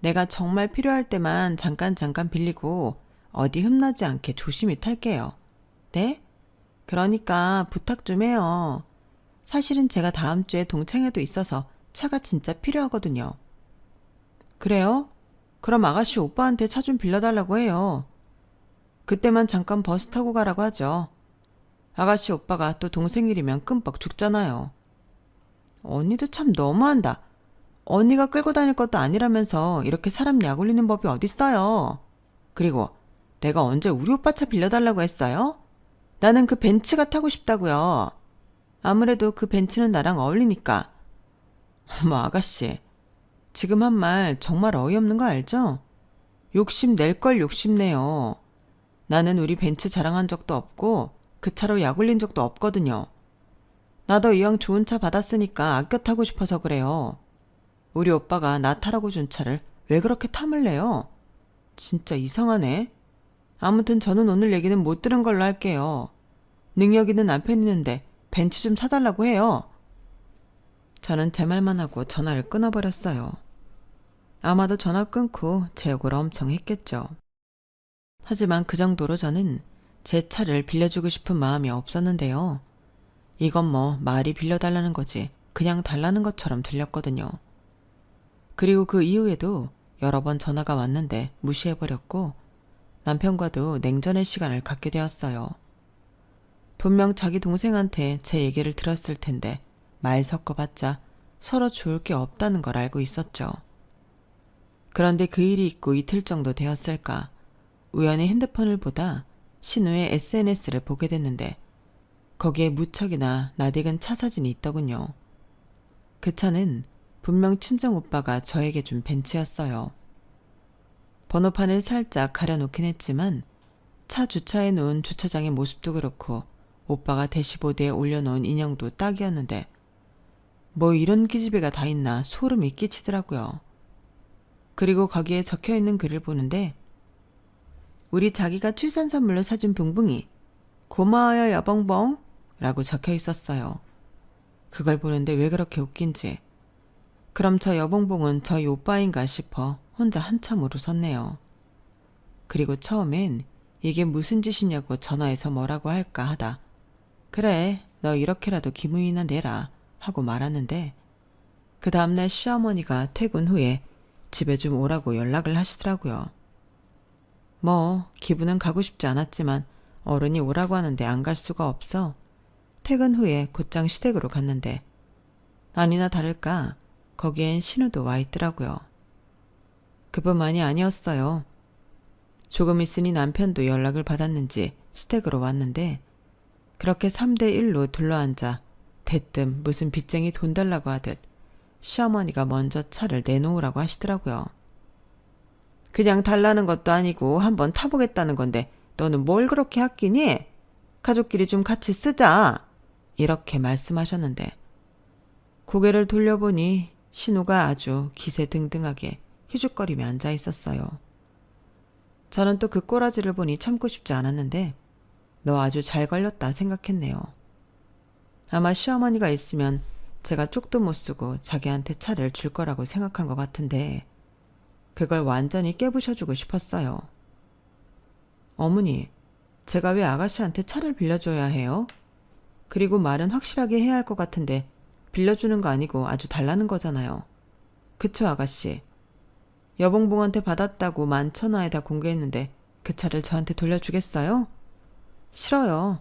내가 정말 필요할 때만 잠깐 빌리고 어디 흠나지 않게 조심히 탈게요. 네? 그러니까 부탁 좀 해요. 사실은 제가 다음 주에 동창회도 있어서 차가 진짜 필요하거든요. 그래요? 그럼 아가씨 오빠한테 차 좀 빌려달라고 해요. 그때만 잠깐 버스 타고 가라고 하죠. 아가씨 오빠가 또 동생 일이면 끔뻑 죽잖아요. 언니도 참 너무한다. 언니가 끌고 다닐 것도 아니라면서 이렇게 사람 약 올리는 법이 어딨어요. 그리고 내가 언제 우리 오빠 차 빌려달라고 했어요? 나는 그 벤츠가 타고 싶다고요. 아무래도 그 벤츠는 나랑 어울리니까. 어머 아가씨, 지금 한 말 정말 어이없는 거 알죠? 욕심낼 걸 욕심내요. 나는 우리 벤츠 자랑한 적도 없고 그 차로 약 올린 적도 없거든요. 나도 이왕 좋은 차 받았으니까 아껴 타고 싶어서 그래요. 우리 오빠가 나 타라고 준 차를 왜 그렇게 탐을 내요? 진짜 이상하네. 아무튼 저는 오늘 얘기는 못 들은 걸로 할게요. 능력 있는 남편 있는데 벤츠 좀 사달라고 해요. 저는 제 말만 하고 전화를 끊어버렸어요. 아마도 전화 끊고 제 욕을 엄청 했겠죠. 하지만 그 정도로 저는 제 차를 빌려주고 싶은 마음이 없었는데요. 이건 뭐 말이 빌려달라는 거지 그냥 달라는 것처럼 들렸거든요. 그리고 그 이후에도 여러 번 전화가 왔는데 무시해버렸고 남편과도 냉전의 시간을 갖게 되었어요. 분명 자기 동생한테 제 얘기를 들었을 텐데 말 섞어봤자 서로 좋을 게 없다는 걸 알고 있었죠. 그런데 그 일이 있고 이틀 정도 되었을까 우연히 핸드폰을 보다 신우의 SNS를 보게 됐는데 거기에 무척이나 낯익은 차 사진이 있더군요. 그 차는 분명 친정 오빠가 저에게 준 벤츠였어요. 번호판을 살짝 가려놓긴 했지만 차 주차해 놓은 주차장의 모습도 그렇고 오빠가 대시보드에 올려놓은 인형도 딱이었는데 뭐 이런 기집애가 다 있나 소름이 끼치더라고요. 그리고 거기에 적혀있는 글을 보는데 우리 자기가 출산 선물로 사준 붕붕이 고마워요 여봉봉 라고 적혀 있었어요. 그걸 보는데 왜 그렇게 웃긴지 그럼 저 여봉봉은 저희 오빠인가 싶어 혼자 한참 웃었네요. 그리고 처음엔 이게 무슨 짓이냐고 전화해서 뭐라고 할까 하다 그래 너 이렇게라도 기분이나 내라 하고 말았는데 그 다음날 시어머니가 퇴근 후에 집에 좀 오라고 연락을 하시더라고요. 뭐 기분은 가고 싶지 않았지만 어른이 오라고 하는데 안 갈 수가 없어 퇴근 후에 곧장 시댁으로 갔는데 아니나 다를까 거기엔 신우도 와 있더라고요. 그뿐만이 아니었어요. 조금 있으니 남편도 연락을 받았는지 시댁으로 왔는데 그렇게 3대1로 둘러앉아 대뜸 무슨 빚쟁이 돈 달라고 하듯 시어머니가 먼저 차를 내놓으라고 하시더라고요. 그냥 달라는 것도 아니고 한번 타보겠다는 건데 너는 뭘 그렇게 아끼니? 가족끼리 좀 같이 쓰자. 이렇게 말씀하셨는데 고개를 돌려보니 신우가 아주 기세등등하게 희죽거리며 앉아 있었어요. 저는 또 그 꼬라지를 보니 참고 싶지 않았는데 너 아주 잘 걸렸다 생각했네요. 아마 시어머니가 있으면 제가 쪽도 못 쓰고 자기한테 차를 줄 거라고 생각한 것 같은데 그걸 완전히 깨부셔주고 싶었어요. 어머니, 제가 왜 아가씨한테 차를 빌려줘야 해요? 그리고 말은 확실하게 해야 할 것 같은데 빌려주는 거 아니고 아주 달라는 거잖아요. 그쵸 아가씨? 여봉봉한테 받았다고 11,000원에다 공개했는데 그 차를 저한테 돌려주겠어요? 싫어요.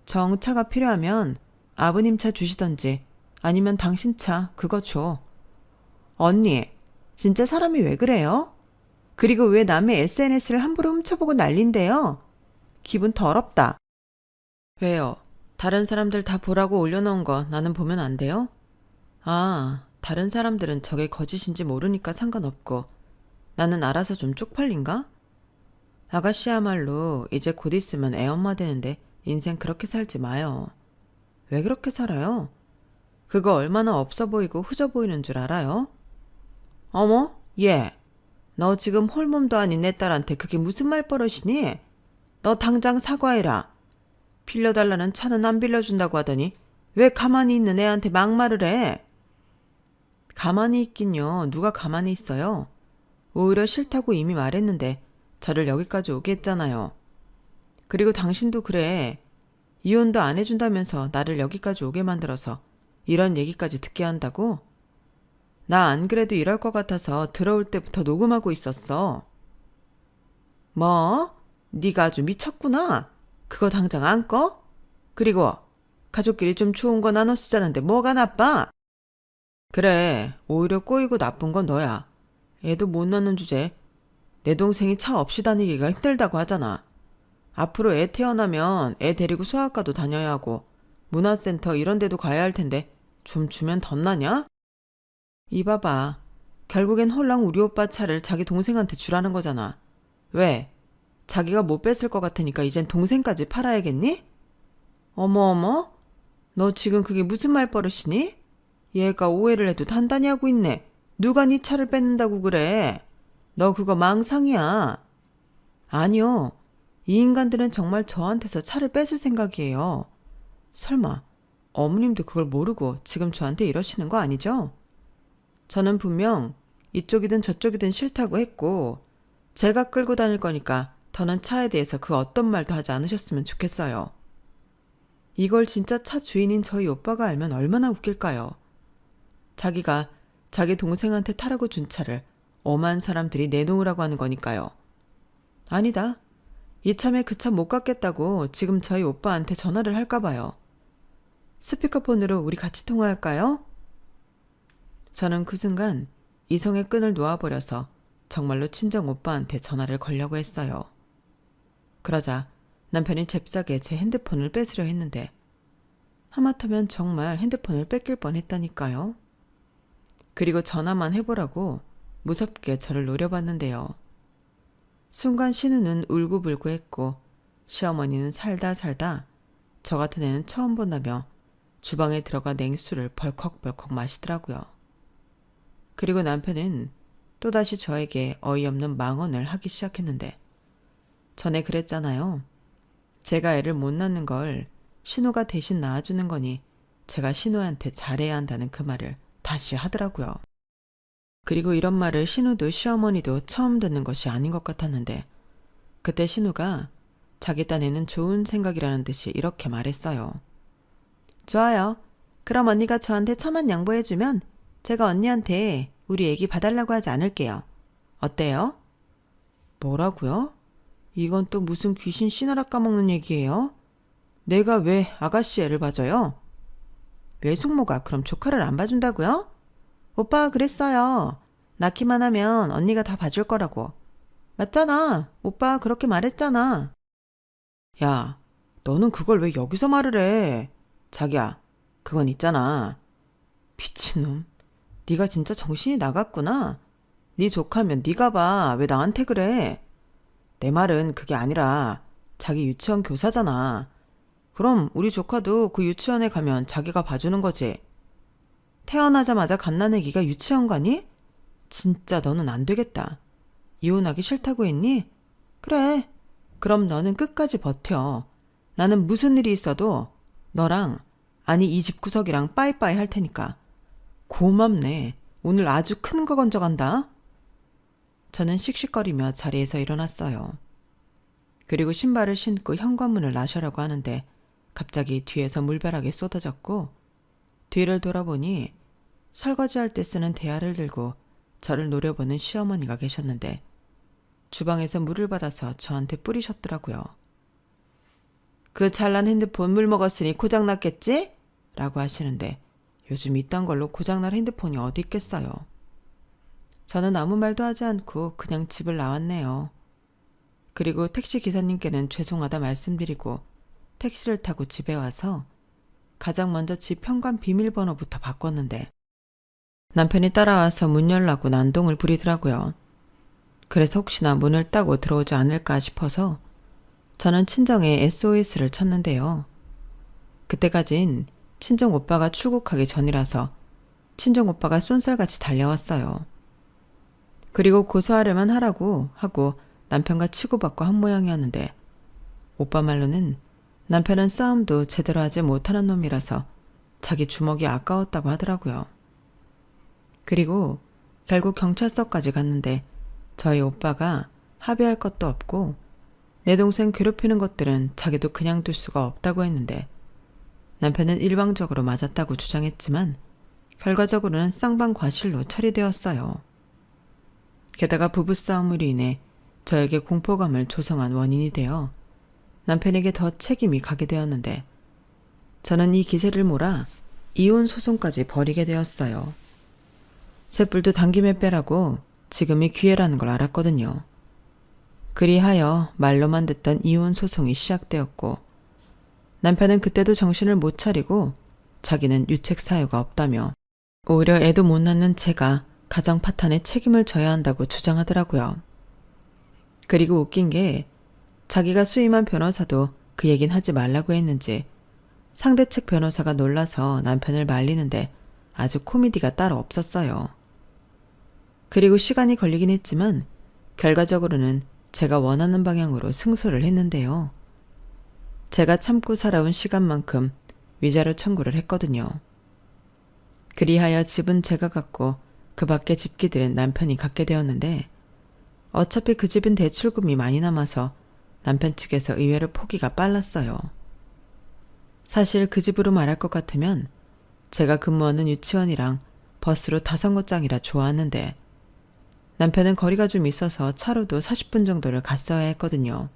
정차가 필요하면 아버님 차 주시던지 아니면 당신 차 그거 줘. 언니, 진짜 사람이 왜 그래요? 그리고 왜 남의 SNS를 함부로 훔쳐보고 난린데요? 기분 더럽다. 왜요? 다른 사람들 다 보라고 올려놓은 거 나는 보면 안 돼요? 아, 다른 사람들은 저게 거짓인지 모르니까 상관없고 나는 알아서 좀 쪽팔린가? 아가씨야말로 이제 곧 있으면 애엄마 되는데 인생 그렇게 살지 마요. 왜 그렇게 살아요? 그거 얼마나 없어 보이고 후져 보이는 줄 알아요? 어머, 얘. 너 지금 홀몸도 아닌 내 딸한테 그게 무슨 말버릇이니? 너 당장 사과해라. 빌려달라는 차는 안 빌려준다고 하더니 왜 가만히 있는 애한테 막말을 해? 가만히 있긴요. 누가 가만히 있어요? 오히려 싫다고 이미 말했는데 저를 여기까지 오게 했잖아요. 그리고 당신도 그래. 이혼도 안 해준다면서 나를 여기까지 오게 만들어서 이런 얘기까지 듣게 한다고? 나 안 그래도 이럴 것 같아서 들어올 때부터 녹음하고 있었어. 뭐? 네가 아주 미쳤구나. 그거 당장 안 꺼? 그리고 가족끼리 좀 좋은 거 나눠 쓰자는데 뭐가 나빠? 그래, 오히려 꼬이고 나쁜 건 너야. 애도 못 낳는 주제 내 동생이 차 없이 다니기가 힘들다고 하잖아. 앞으로 애 태어나면 애 데리고 소아과도 다녀야 하고 문화센터 이런 데도 가야 할 텐데 좀 주면 덧나냐? 이봐봐. 결국엔 홀랑 우리 오빠 차를 자기 동생한테 주라는 거잖아. 왜? 자기가 못 뺏을 것 같으니까 이젠 동생까지 팔아야겠니? 어머, 너 지금 그게 무슨 말버릇이니? 얘가 오해를 해도 단단히 하고 있네. 누가 네 차를 뺏는다고 그래? 너 그거 망상이야. 아니요. 이 인간들은 정말 저한테서 차를 뺏을 생각이에요. 설마 어머님도 그걸 모르고 지금 저한테 이러시는 거 아니죠? 저는 분명 이쪽이든 저쪽이든 싫다고 했고 제가 끌고 다닐 거니까 더는 차에 대해서 그 어떤 말도 하지 않으셨으면 좋겠어요. 이걸 진짜 차 주인인 저희 오빠가 알면 얼마나 웃길까요? 자기가 자기 동생한테 타라고 준 차를 엄한 사람들이 내놓으라고 하는 거니까요. 아니다. 이참에 그 차 못 갖겠다고 지금 저희 오빠한테 전화를 할까 봐요. 스피커폰으로 우리 같이 통화할까요? 저는 그 순간 이성의 끈을 놓아버려서 정말로 친정 오빠한테 전화를 걸려고 했어요. 그러자 남편이 잽싸게 제 핸드폰을 뺏으려 했는데 하마터면 정말 핸드폰을 뺏길 뻔했다니까요. 그리고 전화만 해보라고 무섭게 저를 노려봤는데요. 순간 신우는 울고불고 했고 시어머니는 살다 살다 저 같은 애는 처음 본다며 주방에 들어가 냉수를 벌컥벌컥 마시더라고요. 그리고 남편은 또다시 저에게 어이없는 망언을 하기 시작했는데 전에 그랬잖아요. 제가 애를 못 낳는 걸 신우가 대신 낳아주는 거니 제가 신우한테 잘해야 한다는 그 말을 다시 하더라고요. 그리고 이런 말을 신우도 시어머니도 처음 듣는 것이 아닌 것 같았는데 그때 신우가 자기 딴에는 좋은 생각이라는 듯이 이렇게 말했어요. 좋아요. 그럼 언니가 저한테 1,000원 양보해주면 제가 언니한테 우리 애기 봐달라고 하지 않을게요. 어때요? 뭐라고요? 이건 또 무슨 귀신 씨나라 까먹는 얘기예요? 내가 왜 아가씨 애를 봐줘요? 외숙모가 그럼 조카를 안 봐준다고요? 오빠가 그랬어요. 낳기만 하면 언니가 다 봐줄 거라고. 맞잖아. 오빠 그렇게 말했잖아. 야, 너는 그걸 왜 여기서 말을 해? 자기야, 그건 있잖아. 미친놈. 네가 진짜 정신이 나갔구나. 네 조카면 네가 봐. 왜 나한테 그래? 내 말은 그게 아니라 자기 유치원 교사잖아. 그럼 우리 조카도 그 유치원에 가면 자기가 봐주는 거지. 태어나자마자 갓난 애기가 유치원 가니? 진짜 너는 안 되겠다. 이혼하기 싫다고 했니? 그래. 그럼 너는 끝까지 버텨. 나는 무슨 일이 있어도 너랑 아니 이 집구석이랑 빠이빠이 할 테니까. 고맙네. 오늘 아주 큰 거 건져간다. 저는 씩씩거리며 자리에서 일어났어요. 그리고 신발을 신고 현관문을 나셔라고 하는데 갑자기 뒤에서 물벼락이 쏟아졌고 뒤를 돌아보니 설거지할 때 쓰는 대야를 들고 저를 노려보는 시어머니가 계셨는데 주방에서 물을 받아서 저한테 뿌리셨더라고요. 그 잘난 핸드폰 물 먹었으니 고장났겠지? 라고 하시는데 요즘 이딴 걸로 고장날 핸드폰이 어디 있겠어요. 저는 아무 말도 하지 않고 그냥 집을 나왔네요. 그리고 택시 기사님께는 죄송하다 말씀드리고 택시를 타고 집에 와서 가장 먼저 집 현관 비밀번호부터 바꿨는데 남편이 따라와서 문 열라고 난동을 부리더라고요. 그래서 혹시나 문을 따고 들어오지 않을까 싶어서 저는 친정에 SOS를 쳤는데요. 그때까진 친정 오빠가 출국하기 전이라서 친정 오빠가 쏜살같이 달려왔어요. 그리고 고소하려만 하라고 하고 남편과 치고받고 한 모양이었는데 오빠 말로는 남편은 싸움도 제대로 하지 못하는 놈이라서 자기 주먹이 아까웠다고 하더라고요. 그리고 결국 경찰서까지 갔는데 저희 오빠가 합의할 것도 없고 내 동생 괴롭히는 것들은 자기도 그냥 둘 수가 없다고 했는데 남편은 일방적으로 맞았다고 주장했지만 결과적으로는 쌍방과실로 처리되었어요. 게다가 부부싸움으로 인해 저에게 공포감을 조성한 원인이 되어 남편에게 더 책임이 가게 되었는데 저는 이 기세를 몰아 이혼 소송까지 벌이게 되었어요. 쇳불도 당김에 빼라고 지금이 기회라는 걸 알았거든요. 그리하여 말로만 듣던 이혼 소송이 시작되었고 남편은 그때도 정신을 못 차리고 자기는 유책 사유가 없다며 오히려 애도 못 낳는 제가 가정 파탄에 책임을 져야 한다고 주장하더라고요. 그리고 웃긴 게 자기가 수임한 변호사도 그 얘긴 하지 말라고 했는지 상대 측 변호사가 놀라서 남편을 말리는데 아주 코미디가 따로 없었어요. 그리고 시간이 걸리긴 했지만 결과적으로는 제가 원하는 방향으로 승소를 했는데요. 제가 참고 살아온 시간만큼 위자료 청구를 했거든요. 그리하여 집은 제가 갖고 그 밖에 집기들은 남편이 갖게 되었는데 어차피 그 집은 대출금이 많이 남아서 남편 측에서 의외로 포기가 빨랐어요. 사실 그 집으로 말할 것 같으면 제가 근무하는 유치원이랑 버스로 5곳장이라 좋았는데 남편은 거리가 좀 있어서 차로도 40분 정도를 갔어야 했거든요.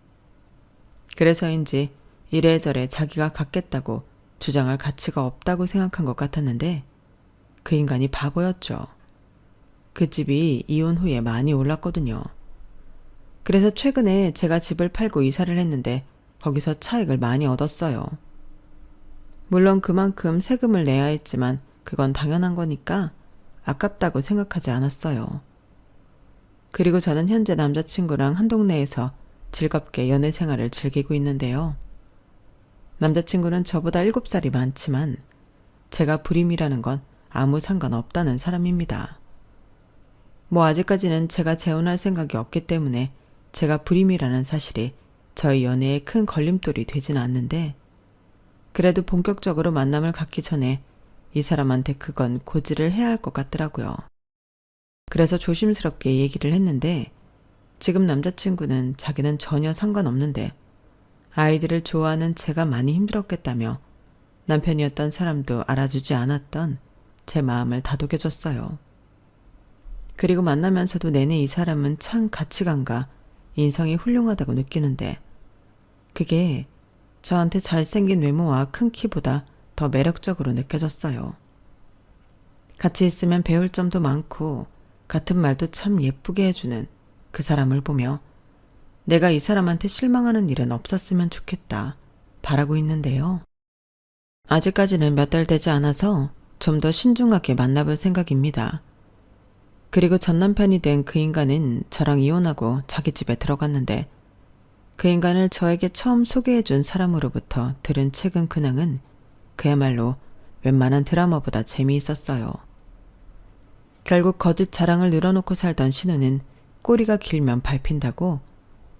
그래서인지 이래저래 자기가 갖겠다고 주장할 가치가 없다고 생각한 것 같았는데 그 인간이 바보였죠. 그 집이 이혼 후에 많이 올랐거든요. 그래서 최근에 제가 집을 팔고 이사를 했는데 거기서 차익을 많이 얻었어요. 물론 그만큼 세금을 내야 했지만 그건 당연한 거니까 아깝다고 생각하지 않았어요. 그리고 저는 현재 남자친구랑 한 동네에서 즐겁게 연애 생활을 즐기고 있는데요. 남자친구는 저보다 7살이 많지만 제가 불임이라는 건 아무 상관없다는 사람입니다. 뭐 아직까지는 제가 재혼할 생각이 없기 때문에 제가 불임이라는 사실이 저희 연애에 큰 걸림돌이 되진 않는데, 그래도 본격적으로 만남을 갖기 전에 이 사람한테 그건 고지를 해야 할 것 같더라고요. 그래서 조심스럽게 얘기를 했는데, 지금 남자친구는 자기는 전혀 상관없는데 아이들을 좋아하는 제가 많이 힘들었겠다며 남편이었던 사람도 알아주지 않았던 제 마음을 다독여줬어요. 그리고 만나면서도 내내 이 사람은 참 가치관과 인성이 훌륭하다고 느끼는데, 그게 저한테 잘생긴 외모와 큰 키보다 더 매력적으로 느껴졌어요. 같이 있으면 배울 점도 많고 같은 말도 참 예쁘게 해주는 그 사람을 보며 내가 이 사람한테 실망하는 일은 없었으면 좋겠다 바라고 있는데요. 아직까지는 몇 달 되지 않아서 좀 더 신중하게 만나볼 생각입니다. 그리고 전 남편이 된 그 인간은 저랑 이혼하고 자기 집에 들어갔는데, 그 인간을 저에게 처음 소개해준 사람으로부터 들은 최근 근황은 그야말로 웬만한 드라마보다 재미있었어요. 결국 거짓 자랑을 늘어놓고 살던 신우는 꼬리가 길면 밟힌다고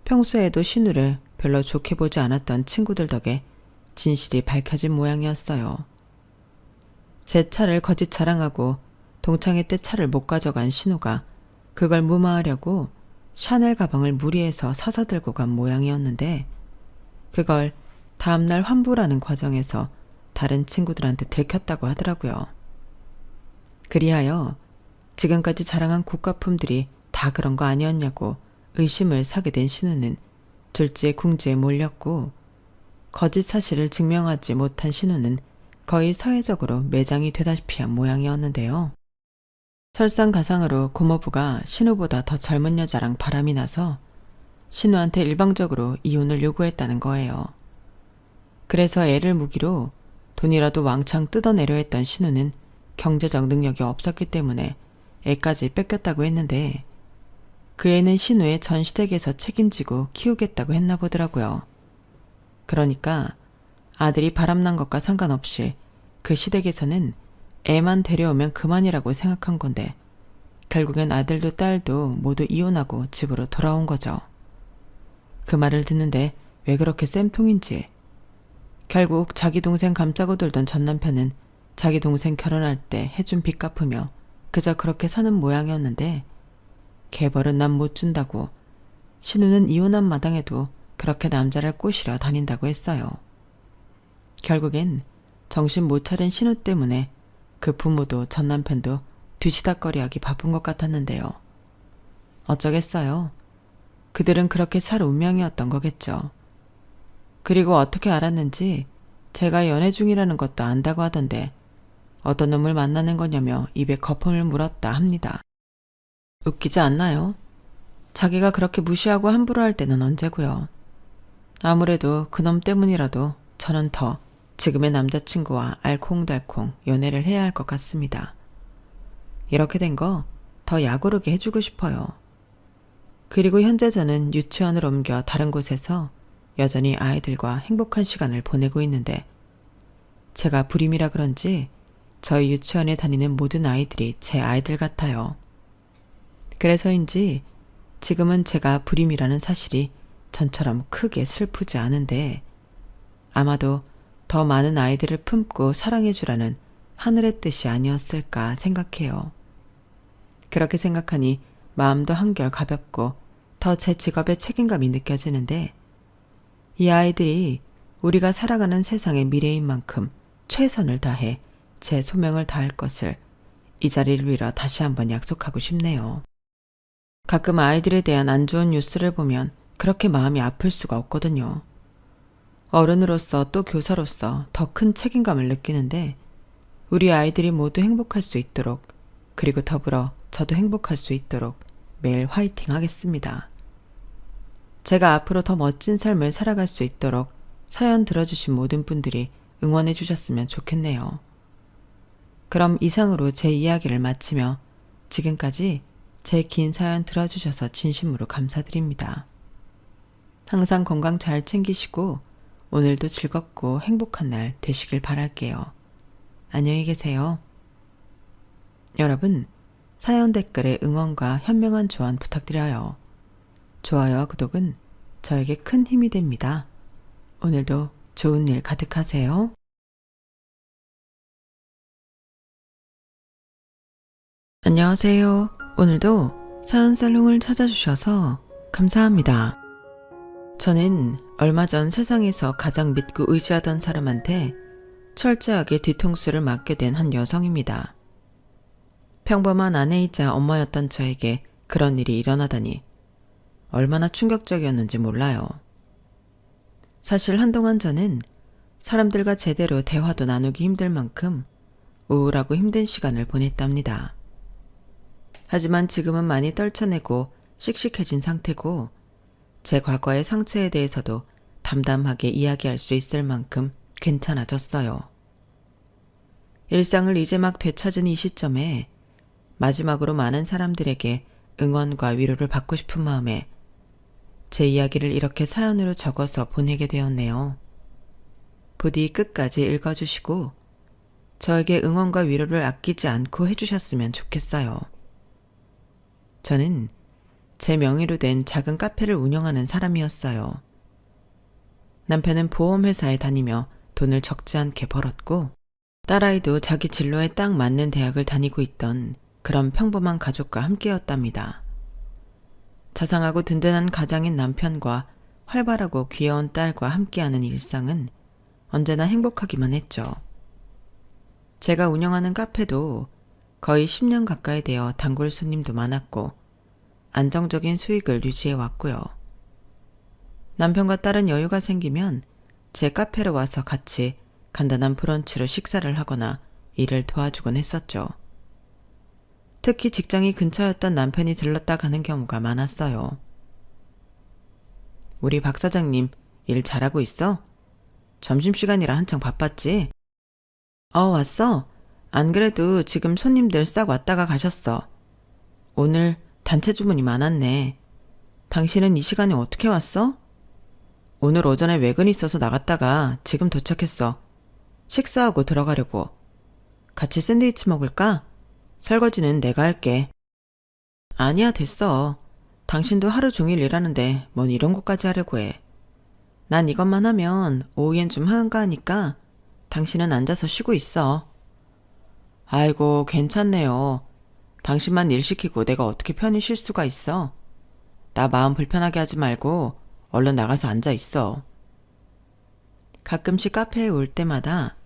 평소에도 신우를 별로 좋게 보지 않았던 친구들 덕에 진실이 밝혀진 모양이었어요. 제 차를 거짓 자랑하고 동창회 때 차를 못 가져간 신우가 그걸 무마하려고 샤넬 가방을 무리해서 사서 들고 간 모양이었는데, 그걸 다음날 환불하는 과정에서 다른 친구들한테 들켰다고 하더라고요. 그리하여 지금까지 자랑한 고가품들이 다 그런 거 아니었냐고 의심을 사게 된 신우는 둘째 궁지에 몰렸고, 거짓 사실을 증명하지 못한 신우는 거의 사회적으로 매장이 되다시피 한 모양이었는데요. 설상가상으로 고모부가 신우보다 더 젊은 여자랑 바람이 나서 신우한테 일방적으로 이혼을 요구했다는 거예요. 그래서 애를 무기로 돈이라도 왕창 뜯어내려 했던 신우는 경제적 능력이 없었기 때문에 애까지 뺏겼다고 했는데, 그 애는 신우의 전 시댁에서 책임지고 키우겠다고 했나 보더라고요. 그러니까 아들이 바람난 것과 상관없이 그 시댁에서는 애만 데려오면 그만이라고 생각한 건데, 결국엔 아들도 딸도 모두 이혼하고 집으로 돌아온 거죠. 그 말을 듣는데 왜 그렇게 쌤통인지. 결국 자기 동생 감싸고 돌던 전 남편은 자기 동생 결혼할 때 해준 빚 갚으며 그저 그렇게 사는 모양이었는데, 개벌은 난 못 준다고 신우는 이혼한 마당에도 그렇게 남자를 꼬시려 다닌다고 했어요. 결국엔 정신 못 차린 신우 때문에 그 부모도 전 남편도 뒤치다꺼리하기 바쁜 것 같았는데요. 어쩌겠어요. 그들은 그렇게 살 운명이었던 거겠죠. 그리고 어떻게 알았는지 제가 연애 중이라는 것도 안다고 하던데 어떤 놈을 만나는 거냐며 입에 거품을 물었다 합니다. 웃기지 않나요? 자기가 그렇게 무시하고 함부로 할 때는 언제고요. 아무래도 그놈 때문이라도 저는 더 지금의 남자친구와 알콩달콩 연애를 해야 할 것 같습니다. 이렇게 된 거 더 야구르게 해주고 싶어요. 그리고 현재 저는 유치원을 옮겨 다른 곳에서 여전히 아이들과 행복한 시간을 보내고 있는데, 제가 불임이라 그런지 저희 유치원에 다니는 모든 아이들이 제 아이들 같아요. 그래서인지 지금은 제가 불임이라는 사실이 전처럼 크게 슬프지 않은데, 아마도 더 많은 아이들을 품고 사랑해주라는 하늘의 뜻이 아니었을까 생각해요. 그렇게 생각하니 마음도 한결 가볍고 더 제 직업에 책임감이 느껴지는데, 이 아이들이 우리가 살아가는 세상의 미래인 만큼 최선을 다해 제 소명을 다할 것을 이 자리를 빌어 다시 한번 약속하고 싶네요. 가끔 아이들에 대한 안 좋은 뉴스를 보면 그렇게 마음이 아플 수가 없거든요. 어른으로서 또 교사로서 더 큰 책임감을 느끼는데, 우리 아이들이 모두 행복할 수 있도록, 그리고 더불어 저도 행복할 수 있도록 매일 화이팅 하겠습니다. 제가 앞으로 더 멋진 삶을 살아갈 수 있도록 사연 들어주신 모든 분들이 응원해 주셨으면 좋겠네요. 그럼 이상으로 제 이야기를 마치며 지금까지 제 긴 사연 들어주셔서 진심으로 감사드립니다. 항상 건강 잘 챙기시고 오늘도 즐겁고 행복한 날 되시길 바랄게요. 안녕히 계세요. 여러분, 사연 댓글에 응원과 현명한 조언 부탁드려요. 좋아요와 구독은 저에게 큰 힘이 됩니다. 오늘도 좋은 일 가득하세요. 안녕하세요. 오늘도 사연 살롱을 찾아주셔서 감사합니다. 저는 얼마 전 세상에서 가장 믿고 의지하던 사람한테 철저하게 뒤통수를 맞게 된 한 여성입니다. 평범한 아내이자 엄마였던 저에게 그런 일이 일어나다니 얼마나 충격적이었는지 몰라요. 사실 한동안 저는 사람들과 제대로 대화도 나누기 힘들 만큼 우울하고 힘든 시간을 보냈답니다. 하지만 지금은 많이 떨쳐내고 씩씩해진 상태고 제 과거의 상처에 대해서도 담담하게 이야기할 수 있을 만큼 괜찮아졌어요. 일상을 이제 막 되찾은 이 시점에 마지막으로 많은 사람들에게 응원과 위로를 받고 싶은 마음에 제 이야기를 이렇게 사연으로 적어서 보내게 되었네요. 부디 끝까지 읽어주시고 저에게 응원과 위로를 아끼지 않고 해주셨으면 좋겠어요. 저는 제 명의로 된 작은 카페를 운영하는 사람이었어요. 남편은 보험회사에 다니며 돈을 적지 않게 벌었고 딸아이도 자기 진로에 딱 맞는 대학을 다니고 있던 그런 평범한 가족과 함께였답니다. 자상하고 든든한 가장인 남편과 활발하고 귀여운 딸과 함께하는 일상은 언제나 행복하기만 했죠. 제가 운영하는 카페도 거의 10년 가까이 되어 단골 손님도 많았고 안정적인 수익을 유지해 왔고요. 남편과 딸은 여유가 생기면 제 카페로 와서 같이 간단한 브런치로 식사를 하거나 일을 도와주곤 했었죠. 특히 직장이 근처였던 남편이 들렀다 가는 경우가 많았어요. 우리 박 사장님 일 잘하고 있어? 점심시간이라 한창 바빴지? 왔어. 안 그래도 지금 손님들 싹 왔다가 가셨어. 오늘 단체 주문이 많았네. 당신은 이 시간에 어떻게 왔어? 오늘 오전에 외근이 있어서 나갔다가 지금 도착했어. 식사하고 들어가려고. 같이 샌드위치 먹을까? 설거지는 내가 할게. 아니야, 됐어. 당신도 하루 종일 일하는데 뭔 이런 것까지 하려고 해. 난 이것만 하면 오후엔 좀 한가하니까 당신은 앉아서 쉬고 있어. 아이고, 괜찮네요. 당신만 일 시키고 내가 어떻게 편히 쉴 수가 있어. 나 마음 불편하게 하지 말고 얼른 나가서 앉아 있어. 가끔씩 카페에 올 때마다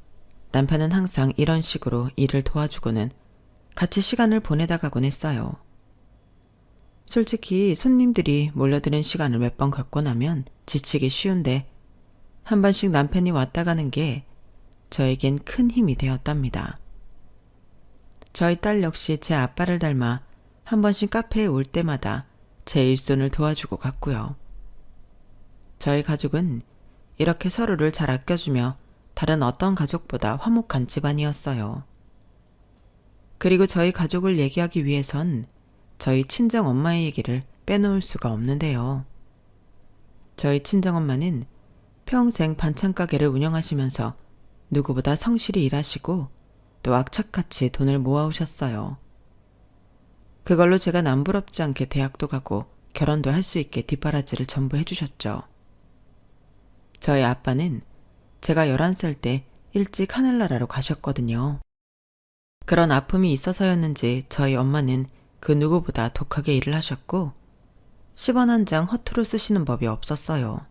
남편은 항상 이런 식으로 일을 도와주고는 같이 시간을 보내다 가곤 했어요. 솔직히 손님들이 몰려드는 시간을 몇 번 겪고 나면 지치기 쉬운데 한 번씩 남편이 왔다 가는 게 저에겐 큰 힘이 되었답니다. 저희 딸 역시 제 아빠를 닮아 한 번씩 카페에 올 때마다 제 일손을 도와주고 갔고요. 저희 가족은 이렇게 서로를 잘 아껴주며 다른 어떤 가족보다 화목한 집안이었어요. 그리고 저희 가족을 얘기하기 위해선 저희 친정엄마의 얘기를 빼놓을 수가 없는데요. 저희 친정엄마는 평생 반찬 가게를 운영하시면서 누구보다 성실히 일하시고 또 악착같이 돈을 모아오셨어요. 그걸로 제가 남부럽지 않게 대학도 가고 결혼도 할 수 있게 뒷바라지를 전부 해주셨죠. 저희 아빠는 제가 11살 때 일찍 하늘나라로 가셨거든요. 그런 아픔이 있어서였는지 저희 엄마는 그 누구보다 독하게 일을 하셨고 10원 한 장 허투루 쓰시는 법이 없었어요.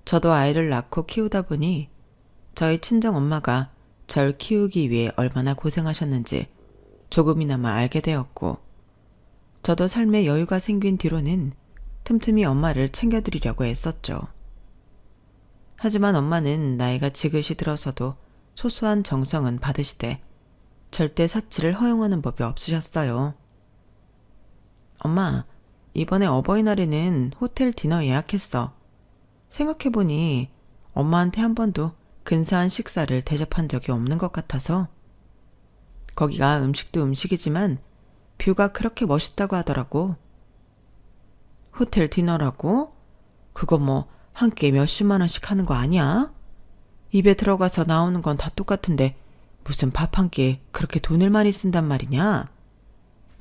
저도 아이를 낳고 키우다 보니 저희 친정엄마가 절 키우기 위해 얼마나 고생하셨는지 조금이나마 알게 되었고 저도 삶에 여유가 생긴 뒤로는 틈틈이 엄마를 챙겨드리려고 애썼죠. 하지만 엄마는 나이가 지긋이 들어서도 소소한 정성은 받으시되 절대 사치를 허용하는 법이 없으셨어요. 엄마, 이번에 어버이날에는 호텔 디너 예약했어. 생각해보니 엄마한테 한 번도 근사한 식사를 대접한 적이 없는 것 같아서 거기가 음식도 음식이지만 뷰가 그렇게 멋있다고 하더라고. 호텔 디너라고? 그거 뭐 한 끼에 몇십만 원씩 하는 거 아니야? 입에 들어가서 나오는 건 다 똑같은데 무슨 밥 한 끼에 그렇게 돈을 많이 쓴단 말이냐?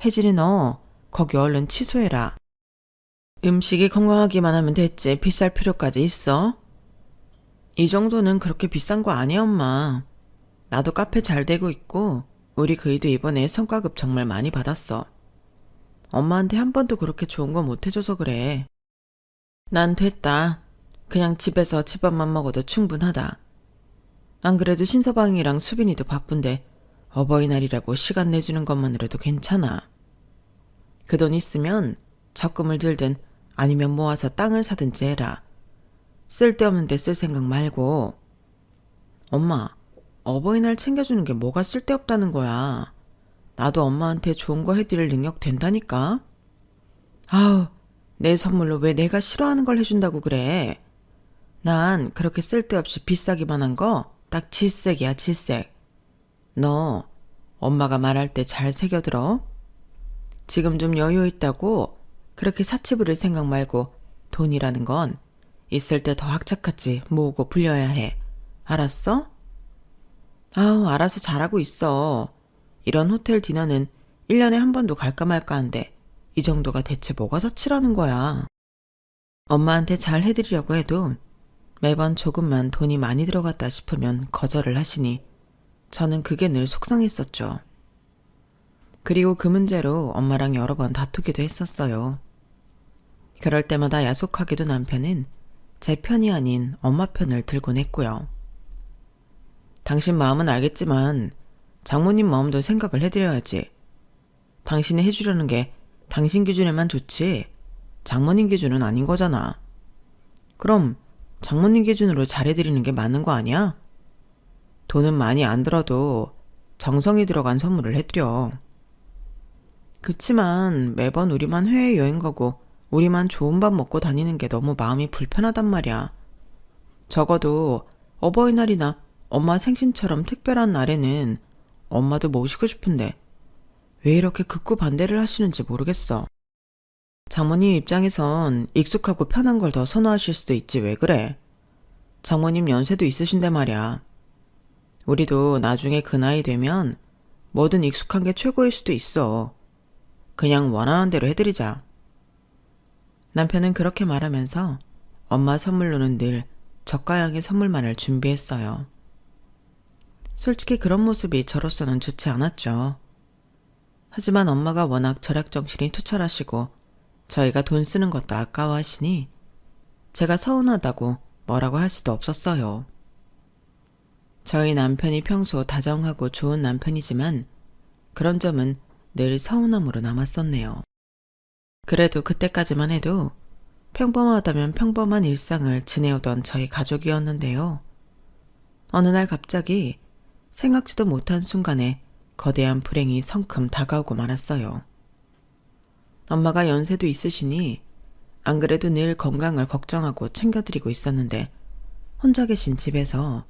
혜진이 너 거기 얼른 취소해라. 음식이 건강하기만 하면 됐지 비쌀 필요까지 있어? 이 정도는 그렇게 비싼 거 아니야 엄마. 나도 카페 잘 되고 있고 우리 그이도 이번에 성과급 정말 많이 받았어. 엄마한테 한 번도 그렇게 좋은 거 못 해줘서 그래. 난 됐다. 그냥 집에서 집밥만 먹어도 충분하다. 안 그래도 신서방이랑 수빈이도 바쁜데 어버이날이라고 시간 내주는 것만으로도 괜찮아. 그 돈 있으면 적금을 들든 아니면 모아서 땅을 사든지 해라. 쓸데없는 데 쓸 생각 말고. 엄마, 어버이날 챙겨주는 게 뭐가 쓸데없다는 거야. 나도 엄마한테 좋은 거 해드릴 능력 된다니까. 아우, 내 선물로 왜 내가 싫어하는 걸 해준다고 그래. 난 그렇게 쓸데없이 비싸기만 한 거 딱 질색이야, 질색. 너 엄마가 말할 때 잘 새겨들어. 지금 좀 여유 있다고 그렇게 사치 부릴 생각 말고 돈이라는 건 있을 때 더 학착같이 모으고 불려야 해. 알았어? 아우, 알아서 잘하고 있어. 이런 호텔 디너는 1년에 한 번도 갈까 말까 한데 이 정도가 대체 뭐가 사치라는 거야. 엄마한테 잘 해드리려고 해도 매번 조금만 돈이 많이 들어갔다 싶으면 거절을 하시니 저는 그게 늘 속상했었죠. 그리고 그 문제로 엄마랑 여러 번 다투기도 했었어요. 그럴 때마다 야속하게도 남편은 제 편이 아닌 엄마 편을 들곤 했고요. 당신 마음은 알겠지만 장모님 마음도 생각을 해드려야지. 당신이 해주려는 게 당신 기준에만 좋지 장모님 기준은 아닌 거잖아. 그럼 장모님 기준으로 잘해드리는 게 맞는 거 아니야? 돈은 많이 안 들어도 정성이 들어간 선물을 해드려. 그치만 매번 우리만 해외여행 가고 우리만 좋은 밥 먹고 다니는 게 너무 마음이 불편하단 말이야. 적어도 어버이날이나 엄마 생신처럼 특별한 날에는 엄마도 모시고 싶은데 왜 이렇게 극구 반대를 하시는지 모르겠어. 장모님 입장에선 익숙하고 편한 걸 더 선호하실 수도 있지 왜 그래. 장모님 연세도 있으신데 말이야. 우리도 나중에 그 나이 되면 뭐든 익숙한 게 최고일 수도 있어. 그냥 원하는 대로 해드리자. 남편은 그렇게 말하면서 엄마 선물로는 늘 저가형의 선물만을 준비했어요. 솔직히 그런 모습이 저로서는 좋지 않았죠. 하지만 엄마가 워낙 절약정신이 투철하시고 저희가 돈 쓰는 것도 아까워하시니 제가 서운하다고 뭐라고 할 수도 없었어요. 저희 남편이 평소 다정하고 좋은 남편이지만 그런 점은 늘 서운함으로 남았었네요. 그래도 그때까지만 해도 평범하다면 평범한 일상을 지내오던 저희 가족이었는데요. 어느 날 갑자기 생각지도 못한 순간에 거대한 불행이 성큼 다가오고 말았어요. 엄마가 연세도 있으시니 안 그래도 늘 건강을 걱정하고 챙겨드리고 있었는데 혼자 계신 집에서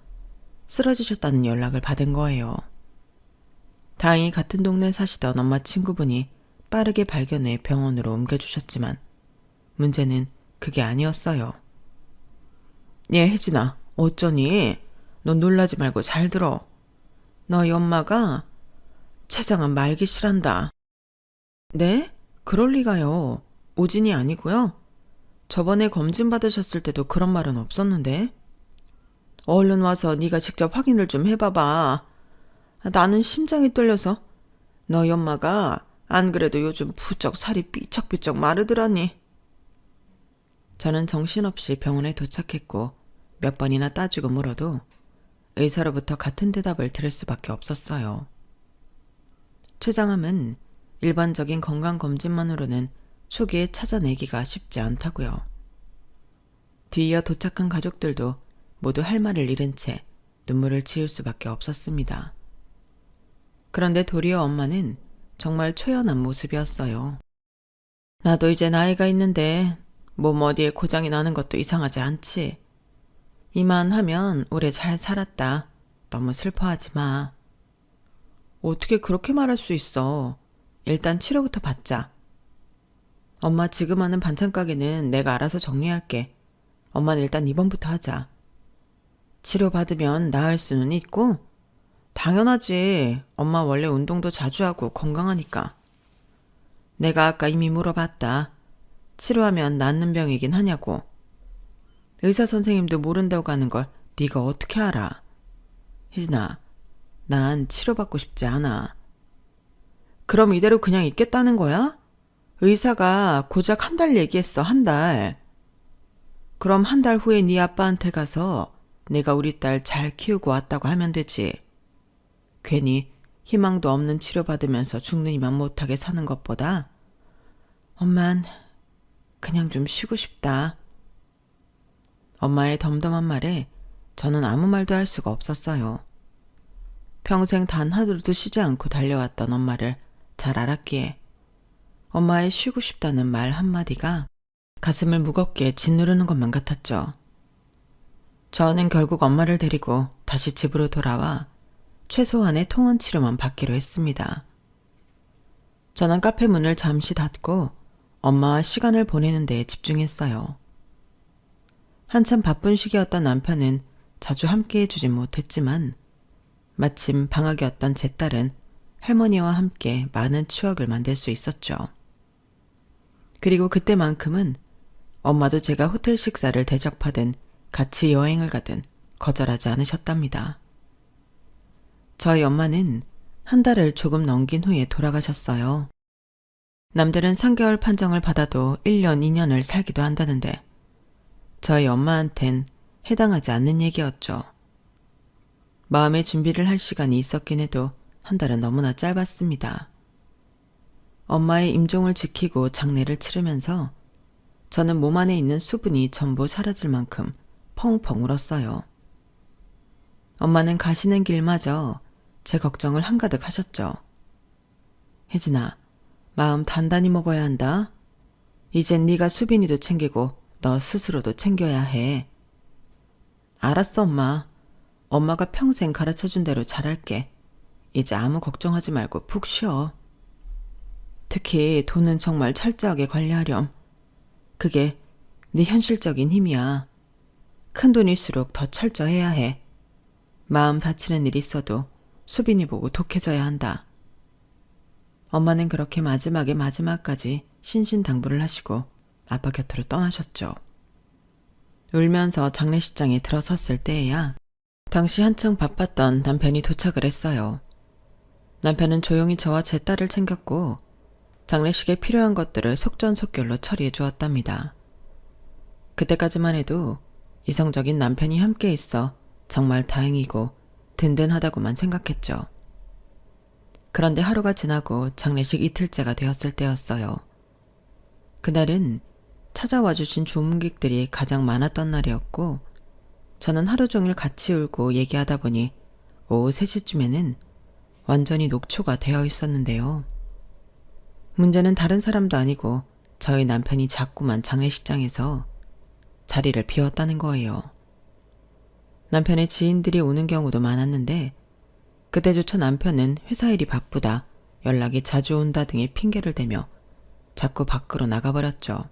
쓰러지셨다는 연락을 받은 거예요. 다행히 같은 동네에 사시던 엄마 친구분이 빠르게 발견해 병원으로 옮겨주셨지만 문제는 그게 아니었어요. 예, 혜진아, 어쩌니? 넌 놀라지 말고 잘 들어. 너희 엄마가 췌장암 말기실한다. 네? 그럴 리가요. 오진이 아니고요. 저번에 검진 받으셨을 때도 그런 말은 없었는데. 얼른 와서 네가 직접 확인을 좀 해봐봐. 나는 심장이 떨려서. 너희 엄마가 안 그래도 요즘 부쩍 살이 삐쩍삐쩍 마르더라니. 저는 정신없이 병원에 도착했고 몇 번이나 따지고 물어도 의사로부터 같은 대답을 들을 수밖에 없었어요. 췌장암은 일반적인 건강검진만으로는 초기에 찾아내기가 쉽지 않다고요. 뒤이어 도착한 가족들도 모두 할 말을 잃은 채 눈물을 지을 수밖에 없었습니다. 그런데 도리어 엄마는 정말 초연한 모습이었어요. 나도 이제 나이가 있는데 몸 어디에 고장이 나는 것도 이상하지 않지. 이만하면 오래 잘 살았다. 너무 슬퍼하지 마. 어떻게 그렇게 말할 수 있어. 일단 치료부터 받자. 엄마 지금 하는 반찬 가게는 내가 알아서 정리할게. 엄마는 일단 입원부터 하자. 치료받으면 나을 수는 있고, 당연하지. 엄마 원래 운동도 자주 하고 건강하니까. 내가 아까 이미 물어봤다. 치료하면 낫는 병이긴 하냐고. 의사 선생님도 모른다고 하는 걸 네가 어떻게 알아? 혜진아, 난 치료받고 싶지 않아. 그럼 이대로 그냥 있겠다는 거야? 의사가 고작 한 달 얘기했어, 한 달. 그럼 한 달 후에 네 아빠한테 가서 내가 우리 딸 잘 키우고 왔다고 하면 되지. 괜히 희망도 없는 치료받으면서 죽는 이만 못하게 사는 것보다 엄만 그냥 좀 쉬고 싶다. 엄마의 덤덤한 말에 저는 아무 말도 할 수가 없었어요. 평생 단 하루도 쉬지 않고 달려왔던 엄마를 잘 알았기에 엄마의 쉬고 싶다는 말 한마디가 가슴을 무겁게 짓누르는 것만 같았죠. 저는 결국 엄마를 데리고 다시 집으로 돌아와 최소한의 통원 치료만 받기로 했습니다. 저는 카페 문을 잠시 닫고 엄마와 시간을 보내는 데에 집중했어요. 한참 바쁜 시기였던 남편은 자주 함께 해주진 못했지만 마침 방학이었던 제 딸은 할머니와 함께 많은 추억을 만들 수 있었죠. 그리고 그때만큼은 엄마도 제가 호텔 식사를 대접하든 같이 여행을 가든 거절하지 않으셨답니다. 저희 엄마는 한 달을 조금 넘긴 후에 돌아가셨어요. 남들은 3개월 판정을 받아도 1년, 2년을 살기도 한다는데 저희 엄마한텐 해당하지 않는 얘기였죠. 마음의 준비를 할 시간이 있었긴 해도 한 달은 너무나 짧았습니다. 엄마의 임종을 지키고 장례를 치르면서 저는 몸 안에 있는 수분이 전부 사라질 만큼 펑펑 울었어요. 엄마는 가시는 길마저 제 걱정을 한가득 하셨죠. 혜진아, 마음 단단히 먹어야 한다. 이젠 네가 수빈이도 챙기고 너 스스로도 챙겨야 해. 알았어, 엄마. 엄마가 평생 가르쳐준 대로 잘할게. 이제 아무 걱정하지 말고 푹 쉬어. 특히 돈은 정말 철저하게 관리하렴. 그게 네 현실적인 힘이야. 큰 돈일수록 더 철저해야 해. 마음 다치는 일 있어도 수빈이 보고 독해져야 한다. 엄마는 그렇게 마지막까지 신신당부를 하시고 아빠 곁으로 떠나셨죠. 울면서 장례식장에 들어섰을 때에야 당시 한창 바빴던 남편이 도착을 했어요. 남편은 조용히 저와 제 딸을 챙겼고 장례식에 필요한 것들을 속전속결로 처리해 주었답니다. 그때까지만 해도 이성적인 남편이 함께 있어 정말 다행이고 든든하다고만 생각했죠. 그런데 하루가 지나고 장례식 이틀째가 되었을 때였어요. 그날은 찾아와 주신 조문객들이 가장 많았던 날이었고 저는 하루 종일 같이 울고 얘기하다 보니 오후 3시쯤에는 완전히 녹초가 되어 있었는데요. 문제는 다른 사람도 아니고 저희 남편이 자꾸만 장례식장에서 자리를 비웠다는 거예요. 남편의 지인들이 오는 경우도 많았는데 그때조차 남편은 회사 일이 바쁘다, 연락이 자주 온다 등의 핑계를 대며 자꾸 밖으로 나가버렸죠.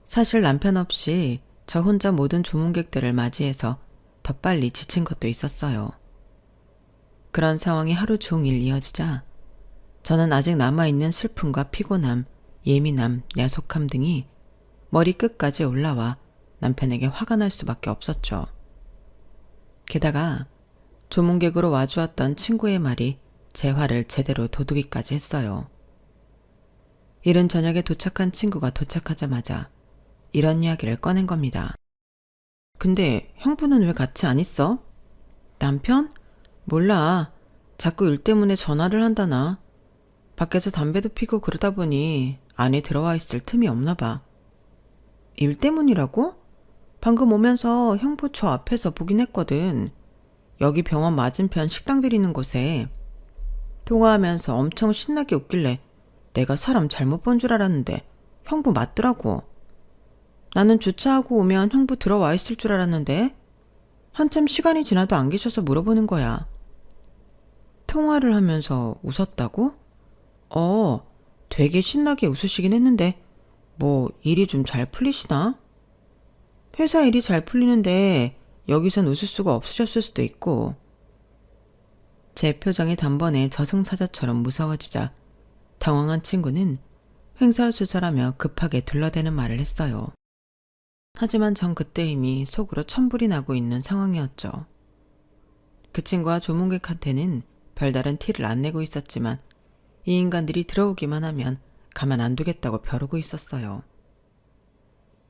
사실 남편 없이 저 혼자 모든 조문객들을 맞이해서 더 빨리 지친 것도 있었어요. 그런 상황이 하루 종일 이어지자 저는 아직 남아있는 슬픔과 피곤함, 예민함, 야속함 등이 머리끝까지 올라와 남편에게 화가 날 수밖에 없었죠. 게다가 조문객으로 와주었던 친구의 말이 제 화를 제대로 돋우기까지 했어요. 이른 저녁에 도착한 친구가 도착하자마자 이런 이야기를 꺼낸 겁니다. 근데 형부는 왜 같이 안 있어? 남편? 몰라. 자꾸 일 때문에 전화를 한다나. 밖에서 담배도 피고 그러다 보니 안에 들어와 있을 틈이 없나 봐. 일 때문이라고? 방금 오면서 형부 저 앞에서 보긴 했거든. 여기 병원 맞은편 식당들 있는 곳에. 통화하면서 엄청 신나게 웃길래 내가 사람 잘못 본 줄 알았는데 형부 맞더라고. 나는 주차하고 오면 형부 들어와 있을 줄 알았는데 한참 시간이 지나도 안 계셔서 물어보는 거야. 통화를 하면서 웃었다고? 되게 신나게 웃으시긴 했는데 뭐 일이 좀 잘 풀리시나? 회사 일이 잘 풀리는데 여기선 웃을 수가 없으셨을 수도 있고. 제 표정이 단번에 저승사자처럼 무서워지자 당황한 친구는 횡설수설하며 급하게 둘러대는 말을 했어요. 하지만 전 그때 이미 속으로 천불이 나고 있는 상황이었죠. 그 친구와 조문객한테는 별다른 티를 안 내고 있었지만 이 인간들이 들어오기만 하면 가만 안 두겠다고 벼르고 있었어요.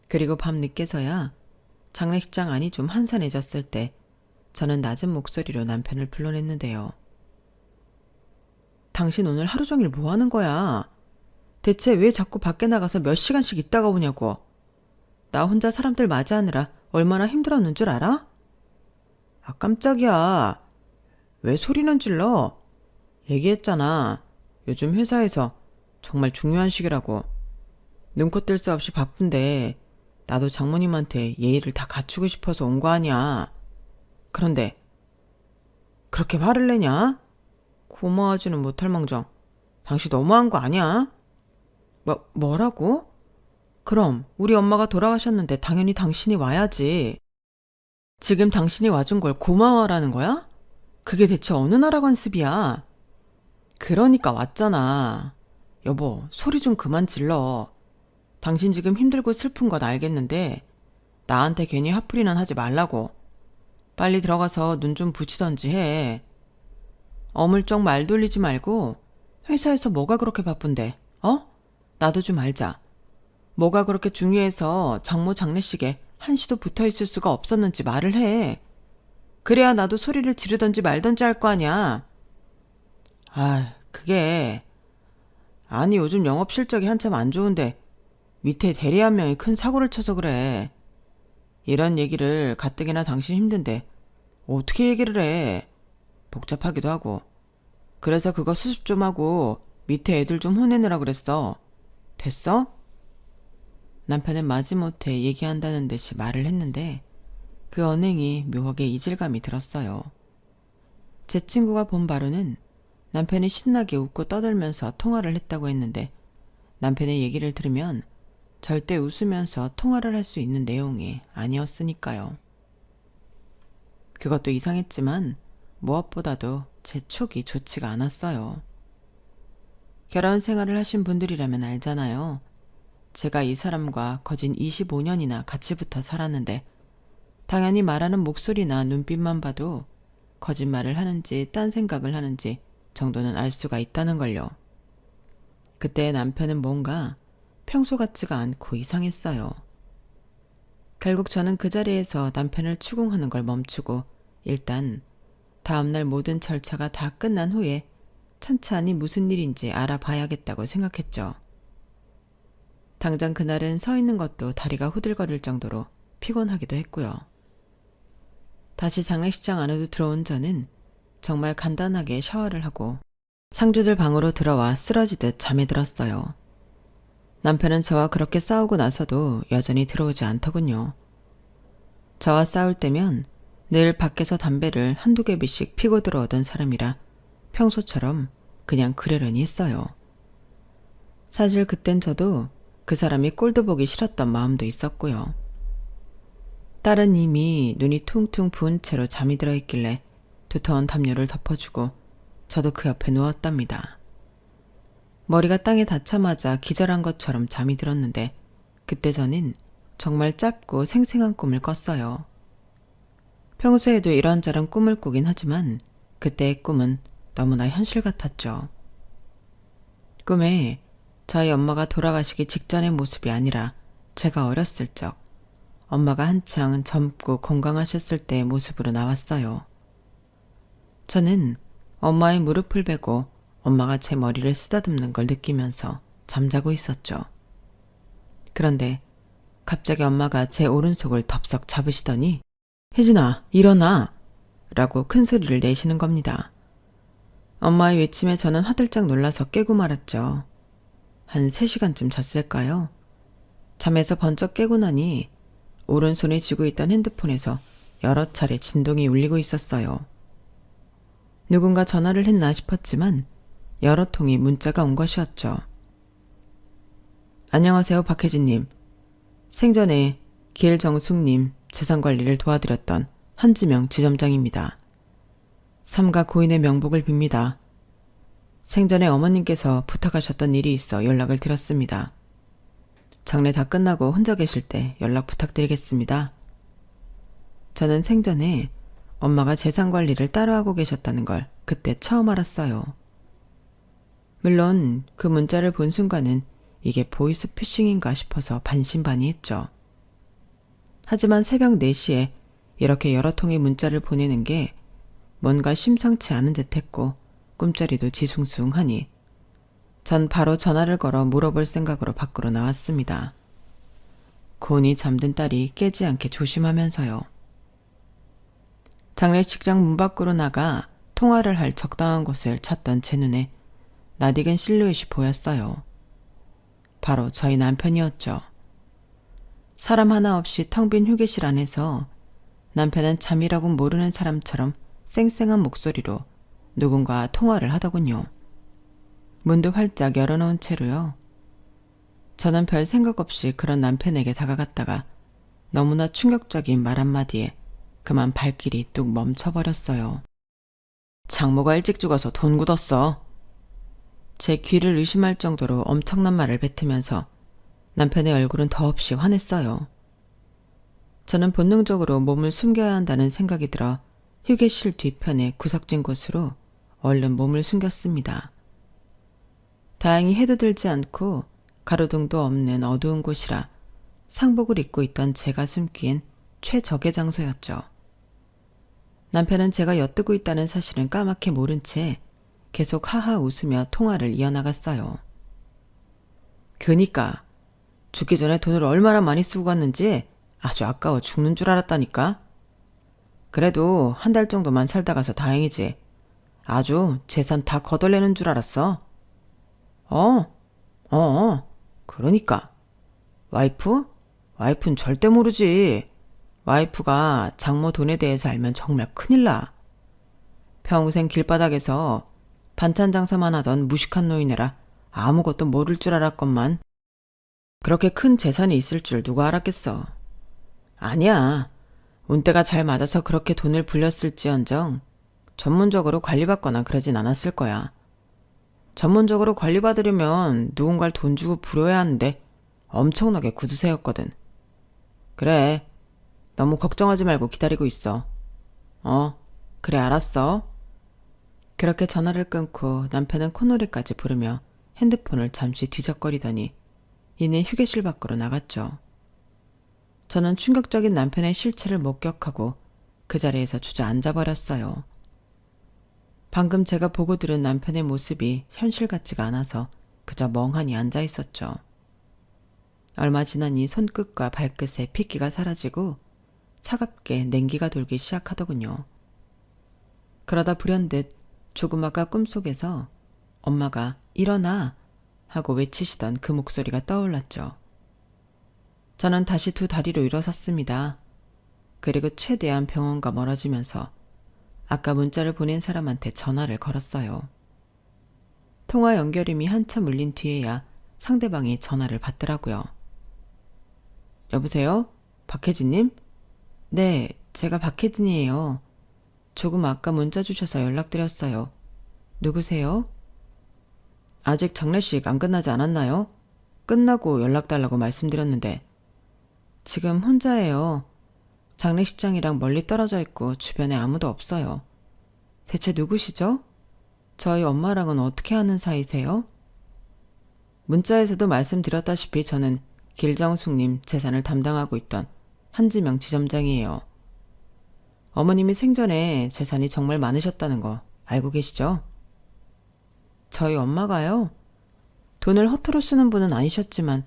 그리고 밤 늦게서야 장례식장 안이 좀 한산해졌을 때 저는 낮은 목소리로 남편을 불러냈는데요. 당신 오늘 하루 종일 뭐 하는 거야? 대체 왜 자꾸 밖에 나가서 몇 시간씩 있다가 오냐고. 나 혼자 사람들 맞이하느라 얼마나 힘들었는 줄 알아? 아, 깜짝이야. 왜 소리는 질러? 얘기했잖아. 요즘 회사에서 정말 중요한 시기라고. 눈코 뜰 새 없이 바쁜데 나도 장모님한테 예의를 다 갖추고 싶어서 온 거 아니야. 그런데 그렇게 화를 내냐? 고마워하지는 못할 망정. 당신 너무한 거 아니야? 뭐라고? 그럼 우리 엄마가 돌아가셨는데 당연히 당신이 와야지. 지금 당신이 와준 걸 고마워하라는 거야? 그게 대체 어느 나라 관습이야? 그러니까 왔잖아. 여보, 소리 좀 그만 질러. 당신 지금 힘들고 슬픈 건 알겠는데 나한테 괜히 화풀이는 하지 말라고. 빨리 들어가서 눈 좀 붙이던지 해. 어물쩍 말 돌리지 말고 회사에서 뭐가 그렇게 바쁜데, 나도 좀 알자. 뭐가 그렇게 중요해서 장모 장례식에 한시도 붙어있을 수가 없었는지 말을 해. 그래야 나도 소리를 지르던지 말던지 할 거 아니야. 그게... 아니, 요즘 영업 실적이 한참 안 좋은데 밑에 대리 한 명이 큰 사고를 쳐서 그래. 이런 얘기를 가뜩이나 당신 힘든데 어떻게 얘기를 해. 복잡하기도 하고. 그래서 그거 수습 좀 하고 밑에 애들 좀 혼내느라 그랬어. 됐어? 남편은 마지못해 얘기한다는 듯이 말을 했는데 그 언행이 묘하게 이질감이 들었어요. 제 친구가 본 바로는 남편이 신나게 웃고 떠들면서 통화를 했다고 했는데 남편의 얘기를 들으면 절대 웃으면서 통화를 할 수 있는 내용이 아니었으니까요. 그것도 이상했지만 무엇보다도 제 촉이 좋지가 않았어요. 결혼 생활을 하신 분들이라면 알잖아요. 제가 이 사람과 거진 25년이나 같이 붙어 살았는데 당연히 말하는 목소리나 눈빛만 봐도 거짓말을 하는지 딴 생각을 하는지 정도는 알 수가 있다는 걸요. 그때 남편은 뭔가 평소 같지가 않고 이상했어요. 결국 저는 그 자리에서 남편을 추궁하는 걸 멈추고 일단 다음날 모든 절차가 다 끝난 후에 천천히 무슨 일인지 알아봐야겠다고 생각했죠. 당장 그날은 서 있는 것도 다리가 후들거릴 정도로 피곤하기도 했고요. 다시 장례식장 안으로 들어온 저는 정말 간단하게 샤워를 하고 상주들 방으로 들어와 쓰러지듯 잠에 들었어요. 남편은 저와 그렇게 싸우고 나서도 여전히 들어오지 않더군요. 저와 싸울 때면 늘 밖에서 담배를 한두 개비씩 피고 들어오던 사람이라 평소처럼 그냥 그러려니 했어요. 사실 그땐 저도 그 사람이 꼴도 보기 싫었던 마음도 있었고요. 딸은 이미 눈이 퉁퉁 부은 채로 잠이 들어있길래 두터운 담요를 덮어주고 저도 그 옆에 누웠답니다. 머리가 땅에 닿자마자 기절한 것처럼 잠이 들었는데 그때 저는 정말 짧고 생생한 꿈을 꿨어요. 평소에도 이런저런 꿈을 꾸긴 하지만 그때의 꿈은 너무나 현실 같았죠. 꿈에 저희 엄마가 돌아가시기 직전의 모습이 아니라 제가 어렸을 적 엄마가 한창 젊고 건강하셨을 때의 모습으로 나왔어요. 저는 엄마의 무릎을 베고 엄마가 제 머리를 쓰다듬는 걸 느끼면서 잠자고 있었죠. 그런데 갑자기 엄마가 제 오른손을 덥석 잡으시더니 혜진아, 일어나! 라고 큰 소리를 내시는 겁니다. 엄마의 외침에 저는 화들짝 놀라서 깨고 말았죠. 한 3시간쯤 잤을까요? 잠에서 번쩍 깨고 나니 오른손에 쥐고 있던 핸드폰에서 여러 차례 진동이 울리고 있었어요. 누군가 전화를 했나 싶었지만 여러 통의 문자가 온 것이었죠. 안녕하세요, 박혜진님. 생전에 길정숙님 재산관리를 도와드렸던 한지명 지점장입니다. 삼가 고인의 명복을 빕니다. 생전에 어머님께서 부탁하셨던 일이 있어 연락을 드렸습니다. 장례 다 끝나고 혼자 계실 때 연락 부탁드리겠습니다. 저는 생전에 엄마가 재산관리를 따로 하고 계셨다는 걸 그때 처음 알았어요. 물론 그 문자를 본 순간은 이게 보이스피싱인가 싶어서 반신반의했죠. 하지만 새벽 4시에 이렇게 여러 통의 문자를 보내는 게 뭔가 심상치 않은 듯했고 꿈자리도 뒤숭숭하니 전 바로 전화를 걸어 물어볼 생각으로 밖으로 나왔습니다. 곤히 잠든 딸이 깨지 않게 조심하면서요. 장례식장 문 밖으로 나가 통화를 할 적당한 곳을 찾던 제 눈에 낯익은 실루엣이 보였어요. 바로 저희 남편이었죠. 사람 하나 없이 텅 빈 휴게실 안에서 남편은 잠이라고 모르는 사람처럼 쌩쌩한 목소리로 누군가 통화를 하더군요. 문도 활짝 열어놓은 채로요. 저는 별 생각 없이 그런 남편에게 다가갔다가 너무나 충격적인 말 한마디에 그만 발길이 뚝 멈춰버렸어요. 장모가 일찍 죽어서 돈 굳었어. 제 귀를 의심할 정도로 엄청난 말을 뱉으면서 남편의 얼굴은 더없이 환했어요. 저는 본능적으로 몸을 숨겨야 한다는 생각이 들어 휴게실 뒤편의 구석진 곳으로 얼른 몸을 숨겼습니다. 다행히 해도 들지 않고 가로등도 없는 어두운 곳이라 상복을 입고 있던 제가 숨기엔 최적의 장소였죠. 남편은 제가 엿듣고 있다는 사실은 까맣게 모른 채 계속 하하 웃으며 통화를 이어나갔어요. 그니까 죽기 전에 돈을 얼마나 많이 쓰고 갔는지 아주 아까워 죽는 줄 알았다니까. 그래도 한 달 정도만 살다 가서 다행이지. 아주 재산 다 걷어내는 줄 알았어. 그러니까. 와이프? 와이프는 절대 모르지. 와이프가 장모 돈에 대해서 알면 정말 큰일 나. 평생 길바닥에서 반찬 장사만 하던 무식한 노인네라 아무것도 모를 줄 알았건만. 그렇게 큰 재산이 있을 줄 누가 알았겠어. 아니야. 운때가 잘 맞아서 그렇게 돈을 불렸을지언정 전문적으로 관리받거나 그러진 않았을 거야. 전문적으로 관리받으려면 누군가를 돈 주고 부려야 하는데 엄청나게 구두쇠였거든. 그래. 너무 걱정하지 말고 기다리고 있어. 그래 알았어. 그렇게 전화를 끊고 남편은 콧노래까지 부르며 핸드폰을 잠시 뒤적거리더니 이내 휴게실 밖으로 나갔죠. 저는 충격적인 남편의 실체를 목격하고 그 자리에서 주저앉아버렸어요. 방금 제가 보고 들은 남편의 모습이 현실 같지가 않아서 그저 멍하니 앉아있었죠. 얼마 지나니 손끝과 발끝에 핏기가 사라지고 차갑게 냉기가 돌기 시작하더군요. 그러다 불현듯 조그마가 꿈속에서 엄마가 일어나 하고 외치시던 그 목소리가 떠올랐죠. 저는 다시 두 다리로 일어섰습니다. 그리고 최대한 병원과 멀어지면서 아까 문자를 보낸 사람한테 전화를 걸었어요. 통화 연결음이 한참 울린 뒤에야 상대방이 전화를 받더라고요. 여보세요? 박혜진님? 네, 제가 박혜진이에요. 조금 아까 문자 주셔서 연락드렸어요. 누구세요? 아직 장례식 안 끝나지 않았나요? 끝나고 연락달라고 말씀드렸는데. 지금 혼자예요. 장례식장이랑 멀리 떨어져 있고 주변에 아무도 없어요. 대체 누구시죠? 저희 엄마랑은 어떻게 하는 사이세요? 문자에서도 말씀드렸다시피 저는 길정숙님 재산을 담당하고 있던 한지명 지점장이에요. 어머님이 생전에 재산이 정말 많으셨다는 거 알고 계시죠? 저희 엄마가요? 돈을 허투루 쓰는 분은 아니셨지만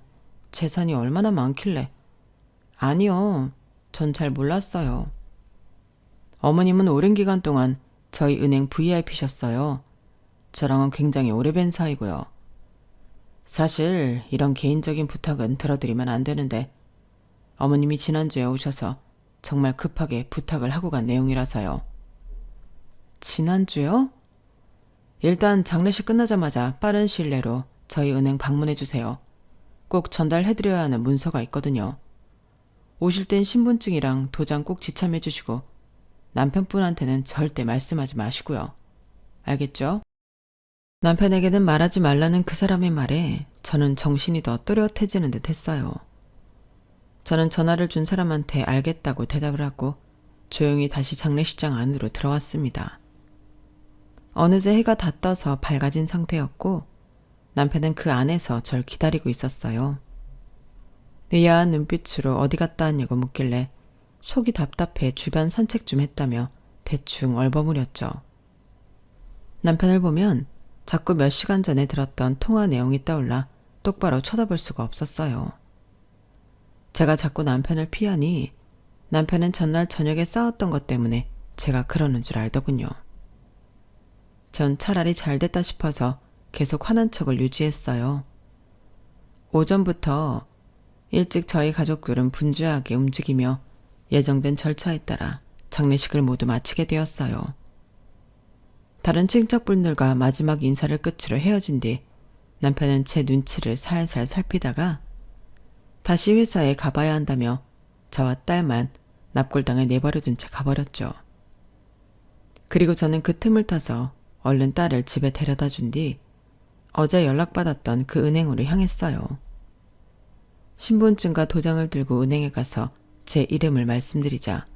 재산이 얼마나 많길래. 아니요. 전 잘 몰랐어요. 어머님은 오랜 기간 동안 저희 은행 VIP셨어요. 저랑은 굉장히 오래된 사이고요. 사실 이런 개인적인 부탁은 들어드리면 안 되는데 어머님이 지난주에 오셔서 정말 급하게 부탁을 하고 간 내용이라서요. 지난주요? 일단 장례식 끝나자마자 빠른 시일 내로 저희 은행 방문해주세요. 꼭 전달해드려야 하는 문서가 있거든요. 오실 땐 신분증이랑 도장 꼭 지참해주시고 남편분한테는 절대 말씀하지 마시고요. 알겠죠? 남편에게는 말하지 말라는 그 사람의 말에 저는 정신이 더 또렷해지는 듯 했어요. 저는 전화를 준 사람한테 알겠다고 대답을 하고 조용히 다시 장례식장 안으로 들어왔습니다. 어느새 해가 다 떠서 밝아진 상태였고 남편은 그 안에서 절 기다리고 있었어요. 의아한 눈빛으로 어디 갔다 왔냐고 묻길래 속이 답답해 주변 산책 좀 했다며 대충 얼버무렸죠. 남편을 보면 자꾸 몇 시간 전에 들었던 통화 내용이 떠올라 똑바로 쳐다볼 수가 없었어요. 제가 자꾸 남편을 피하니 남편은 전날 저녁에 싸웠던 것 때문에 제가 그러는 줄 알더군요. 전 차라리 잘 됐다 싶어서 계속 화난 척을 유지했어요. 오전부터 일찍 저희 가족들은 분주하게 움직이며 예정된 절차에 따라 장례식을 모두 마치게 되었어요. 다른 친척분들과 마지막 인사를 끝으로 헤어진 뒤 남편은 제 눈치를 살살 살피다가 다시 회사에 가봐야 한다며 저와 딸만 납골당에 내버려둔 채 가버렸죠. 그리고 저는 그 틈을 타서 얼른 딸을 집에 데려다 준 뒤 어제 연락받았던 그 은행으로 향했어요. 신분증과 도장을 들고 은행에 가서 제 이름을 말씀드리자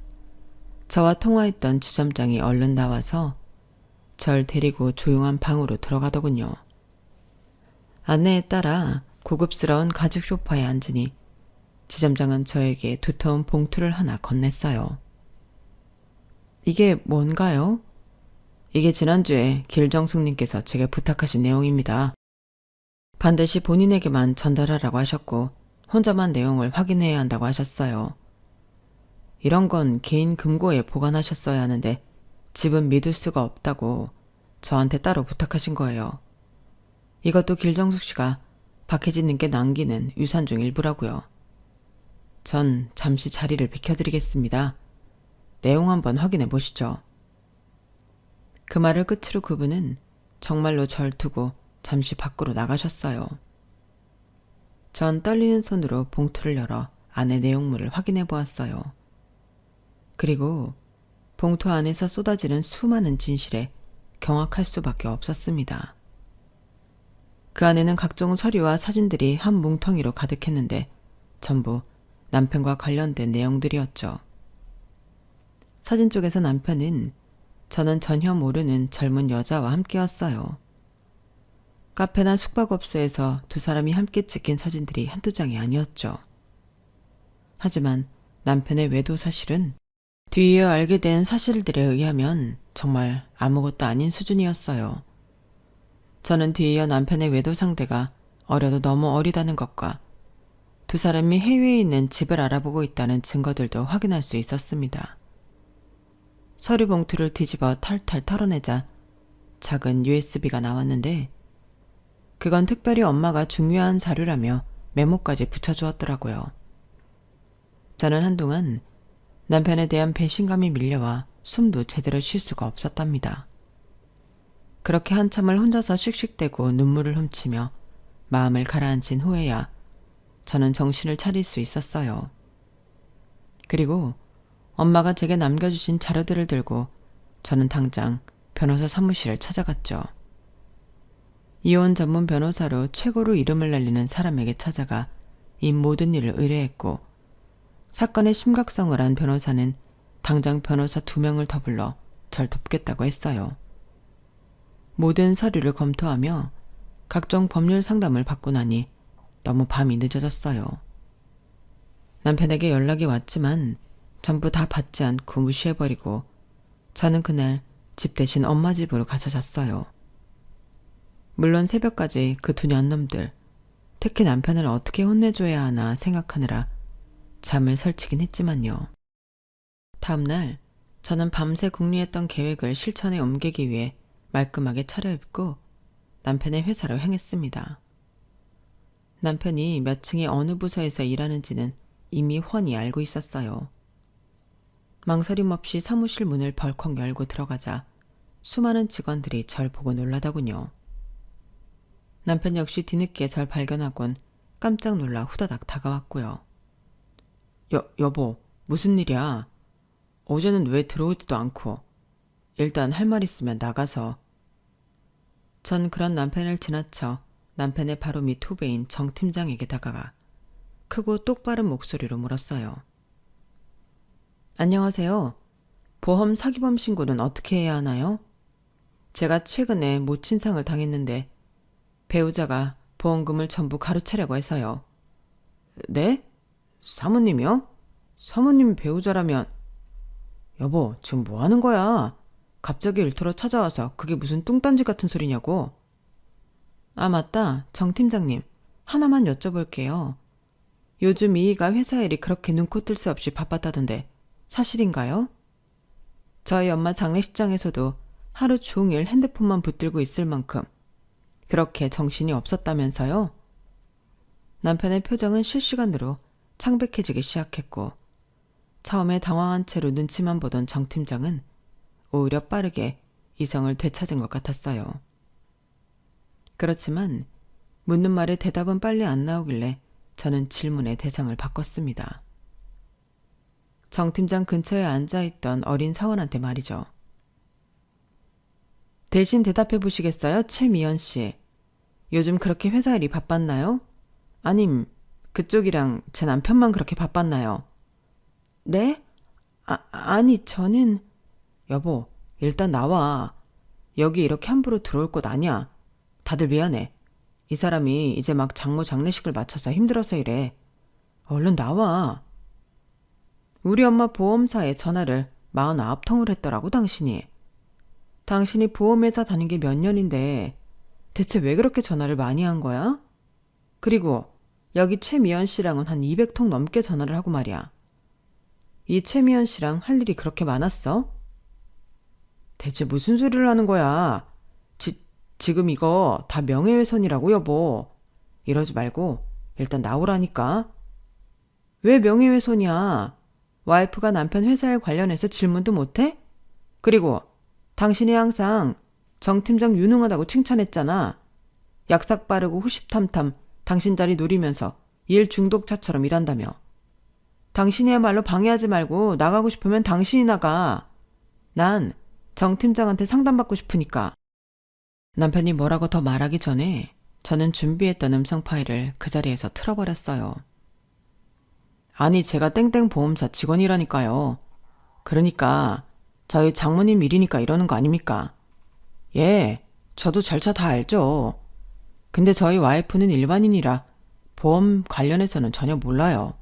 저와 통화했던 지점장이 얼른 나와서 절 데리고 조용한 방으로 들어가더군요. 안내에 따라 고급스러운 가죽 소파에 앉으니 지점장은 저에게 두터운 봉투를 하나 건넸어요. 이게 뭔가요? 이게 지난주에 길정숙님께서 제게 부탁하신 내용입니다. 반드시 본인에게만 전달하라고 하셨고 혼자만 내용을 확인해야 한다고 하셨어요. 이런 건 개인 금고에 보관하셨어야 하는데 집은 믿을 수가 없다고 저한테 따로 부탁하신 거예요. 이것도 길정숙 씨가 박혜진님께 남기는 유산 중 일부라고요. 전 잠시 자리를 비켜드리겠습니다. 내용 한번 확인해 보시죠. 그 말을 끝으로 그분은 정말로 절 두고 잠시 밖으로 나가셨어요. 전 떨리는 손으로 봉투를 열어 안의 내용물을 확인해 보았어요. 그리고 봉투 안에서 쏟아지는 수많은 진실에 경악할 수밖에 없었습니다. 그 안에는 각종 서류와 사진들이 한 뭉텅이로 가득했는데 전부 남편과 관련된 내용들이었죠. 사진 쪽에서 남편은 저는 전혀 모르는 젊은 여자와 함께였어요. 카페나 숙박업소에서 두 사람이 함께 찍힌 사진들이 한두 장이 아니었죠. 하지만 남편의 외도 사실은 뒤이어 알게 된 사실들에 의하면 정말 아무것도 아닌 수준이었어요. 저는 뒤이어 남편의 외도 상대가 어려도 너무 어리다는 것과 두 사람이 해외에 있는 집을 알아보고 있다는 증거들도 확인할 수 있었습니다. 서류 봉투를 뒤집어 탈탈 털어내자 작은 USB가 나왔는데 그건 특별히 엄마가 중요한 자료라며 메모까지 붙여주었더라고요. 저는 한동안 남편에 대한 배신감이 밀려와 숨도 제대로 쉴 수가 없었답니다. 그렇게 한참을 혼자서 씩씩대고 눈물을 훔치며 마음을 가라앉힌 후에야 저는 정신을 차릴 수 있었어요. 그리고 엄마가 제게 남겨주신 자료들을 들고 저는 당장 변호사 사무실을 찾아갔죠. 이혼 전문 변호사로 최고로 이름을 날리는 사람에게 찾아가 이 모든 일을 의뢰했고 사건의 심각성을 안 변호사는 당장 변호사 2명을 더 불러 절 돕겠다고 했어요. 모든 서류를 검토하며 각종 법률 상담을 받고 나니 너무 밤이 늦어졌어요. 남편에게 연락이 왔지만 전부 다 받지 않고 무시해버리고 저는 그날 집 대신 엄마 집으로 가서 잤어요. 물론 새벽까지 그 두 년놈들, 특히 남편을 어떻게 혼내줘야 하나 생각하느라 잠을 설치긴 했지만요. 다음날 저는 밤새 궁리했던 계획을 실천에 옮기기 위해 말끔하게 차려입고 남편의 회사로 향했습니다. 남편이 몇 층의 어느 부서에서 일하는지는 이미 훤히 알고 있었어요. 망설임 없이 사무실 문을 벌컥 열고 들어가자 수많은 직원들이 절 보고 놀라더군요. 남편 역시 뒤늦게 절 발견하곤 깜짝 놀라 후다닥 다가왔고요. 여보, 무슨 일이야? 어제는 왜 들어오지도 않고. 일단 할 말 있으면 나가서. 전 그런 남편을 지나쳐 남편의 바로 밑 후배인 정 팀장에게 다가가 크고 똑바른 목소리로 물었어요. 안녕하세요. 보험 사기범 신고는 어떻게 해야 하나요? 제가 최근에 모친상을 당했는데 배우자가 보험금을 전부 가로채려고 해서요. 네? 사모님이요? 사모님이 배우자라면. 여보, 지금 뭐 하는 거야? 갑자기 일터로 찾아와서 그게 무슨 뚱딴지 같은 소리냐고. 아, 맞다. 정 팀장님. 하나만 여쭤볼게요. 요즘 이희가 회사 일이 그렇게 눈코 뜰 새 없이 바빴다던데 사실인가요? 저희 엄마 장례식장에서도 하루 종일 핸드폰만 붙들고 있을 만큼 그렇게 정신이 없었다면서요? 남편의 표정은 실시간으로 창백해지기 시작했고 처음에 당황한 채로 눈치만 보던 정 팀장은 오히려 빠르게 이성을 되찾은 것 같았어요. 그렇지만 묻는 말에 대답은 빨리 안 나오길래 저는 질문의 대상을 바꿨습니다. 정 팀장 근처에 앉아있던 어린 사원한테 말이죠. 대신 대답해 보시겠어요? 최미연 씨. 요즘 그렇게 회사 일이 바빴나요? 아님 그쪽이랑 제 남편만 그렇게 바빴나요? 네? 아니 저는... 여보, 일단 나와. 여기 이렇게 함부로 들어올 곳 아니야. 다들 미안해. 이 사람이 이제 막 장모 장례식을 마쳐서 힘들어서 이래. 얼른 나와. 우리 엄마 보험사에 전화를 49통을 했더라고 당신이. 당신이 보험회사 다닌 게 몇 년인데 대체 왜 그렇게 전화를 많이 한 거야? 그리고 여기 최미연 씨랑은 한 200통 넘게 전화를 하고 말이야. 이 최미연 씨랑 할 일이 그렇게 많았어? 대체 무슨 소리를 하는 거야? 지금 이거 다 명예훼손이라고 여보. 이러지 말고 일단 나오라니까. 왜 명예훼손이야? 와이프가 남편 회사에 관련해서 질문도 못해? 그리고 당신이 항상 정 팀장 유능하다고 칭찬했잖아. 약삭 빠르고 후시탐탐 당신 자리 노리면서 일 중독자처럼 일한다며. 당신이야말로 방해하지 말고 나가고 싶으면 당신이 나가. 난 정 팀장한테 상담받고 싶으니까. 남편이 뭐라고 더 말하기 전에 저는 준비했던 음성 파일을 그 자리에서 틀어버렸어요. 아니 제가 땡땡 보험사 직원이라니까요. 그러니까 저희 장모님 일이니까 이러는 거 아닙니까? 예, 저도 절차 다 알죠. 근데 저희 와이프는 일반인이라 보험 관련해서는 전혀 몰라요.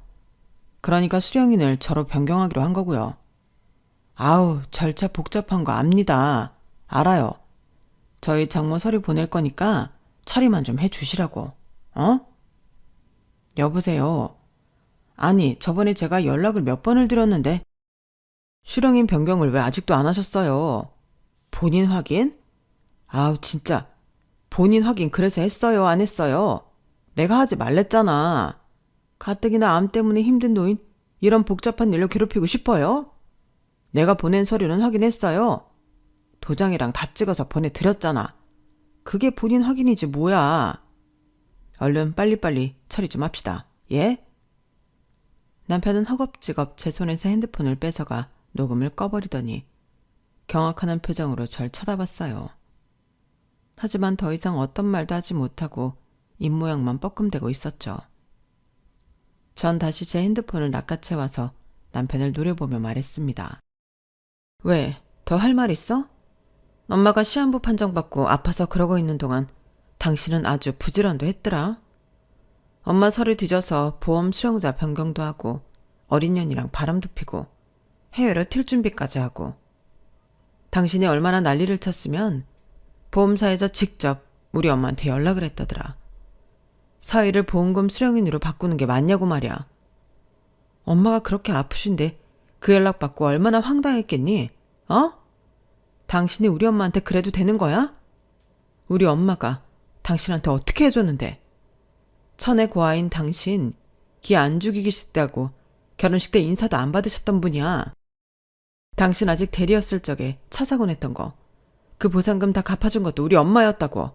그러니까 수령인을 저로 변경하기로 한 거고요. 아우, 절차 복잡한 거 압니다. 알아요. 저희 장모 서류 보낼 거니까 처리만 좀 해주시라고. 어? 여보세요. 아니, 저번에 제가 연락을 몇 번을 드렸는데 수령인 변경을 왜 아직도 안 하셨어요? 본인 확인? 아우, 진짜. 본인 확인 그래서 했어요, 안 했어요? 내가 하지 말랬잖아. 가뜩이나 암 때문에 힘든 노인 이런 복잡한 일로 괴롭히고 싶어요? 내가 보낸 서류는 확인했어요. 도장이랑 다 찍어서 보내드렸잖아. 그게 본인 확인이지 뭐야. 얼른 빨리빨리 처리 좀 합시다. 예? 남편은 허겁지겁 제 손에서 핸드폰을 뺏어가 녹음을 꺼버리더니 경악하는 표정으로 절 쳐다봤어요. 하지만 더 이상 어떤 말도 하지 못하고 입모양만 뻐끔대고 있었죠. 전 다시 제 핸드폰을 낚아채와서 남편을 노려보며 말했습니다. 왜? 더 할 말 있어? 엄마가 시한부 판정받고 아파서 그러고 있는 동안 당신은 아주 부지런도 했더라. 엄마 서류 뒤져서 보험 수용자 변경도 하고 어린 년이랑 바람도 피고 해외로 튈 준비까지 하고. 당신이 얼마나 난리를 쳤으면 보험사에서 직접 우리 엄마한테 연락을 했다더라. 사위를 보험금 수령인으로 바꾸는 게 맞냐고 말이야. 엄마가 그렇게 아프신데 그 연락 받고 얼마나 황당했겠니? 어? 당신이 우리 엄마한테 그래도 되는 거야? 우리 엄마가 당신한테 어떻게 해줬는데? 천의 고아인 당신 기 안 죽이기 싫다고 결혼식 때 인사도 안 받으셨던 분이야. 당신 아직 대리였을 적에 차 사고 냈던 거 그 보상금 다 갚아준 것도 우리 엄마였다고.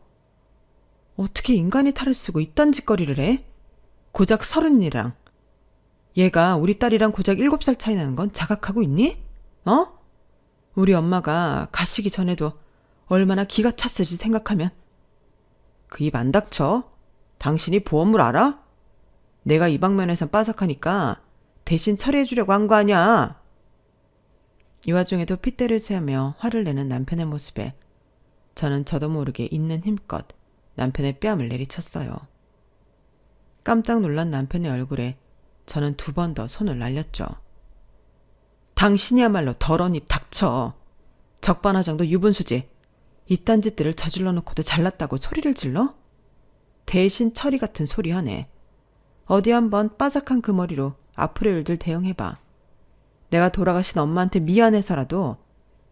어떻게 인간이 탈을 쓰고 이딴 짓거리를 해? 고작 30이랑. 얘가 우리 딸이랑 고작 7살 차이 나는 건 자각하고 있니? 어? 우리 엄마가 가시기 전에도 얼마나 기가 찼을지 생각하면. 그 입 안 닥쳐? 당신이 보험을 알아? 내가 이 방면에선 빠삭하니까 대신 처리해주려고 한 거 아니야. 이 와중에도 핏대를 세우며 화를 내는 남편의 모습에 저는 저도 모르게 있는 힘껏 남편의 뺨을 내리쳤어요. 깜짝 놀란 남편의 얼굴에 저는 2번 더 손을 날렸죠. 당신이야말로 더러운 입 닥쳐. 적반하장도 유분수지. 이딴 짓들을 저질러 놓고도 잘났다고 소리를 질러? 대신 처리 같은 소리 하네. 어디 한번 빠삭한 그 머리로 앞으로 일들 대응해봐. 내가 돌아가신 엄마한테 미안해서라도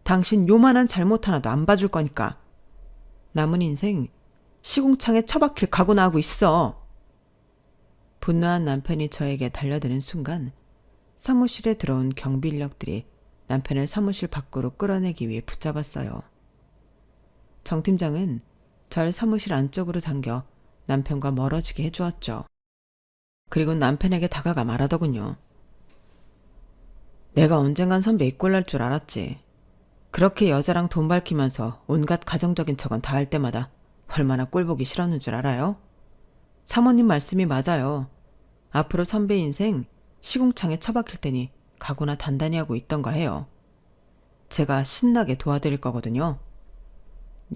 당신 요만한 잘못 하나도 안 봐줄 거니까. 남은 인생 시궁창에 처박힐 각오나 하고 있어. 분노한 남편이 저에게 달려드는 순간 사무실에 들어온 경비 인력들이 남편을 사무실 밖으로 끌어내기 위해 붙잡았어요. 정 팀장은 절 사무실 안쪽으로 당겨 남편과 멀어지게 해주었죠. 그리고 남편에게 다가가 말하더군요. 내가 언젠간 선배 이꼴 날 줄 알았지. 그렇게 여자랑 돈 밝히면서 온갖 가정적인 척은 다 할 때마다 얼마나 꼴보기 싫었는 줄 알아요? 사모님 말씀이 맞아요. 앞으로 선배 인생 시궁창에 처박힐 테니 각오나 단단히 하고 있던가 해요. 제가 신나게 도와드릴 거거든요.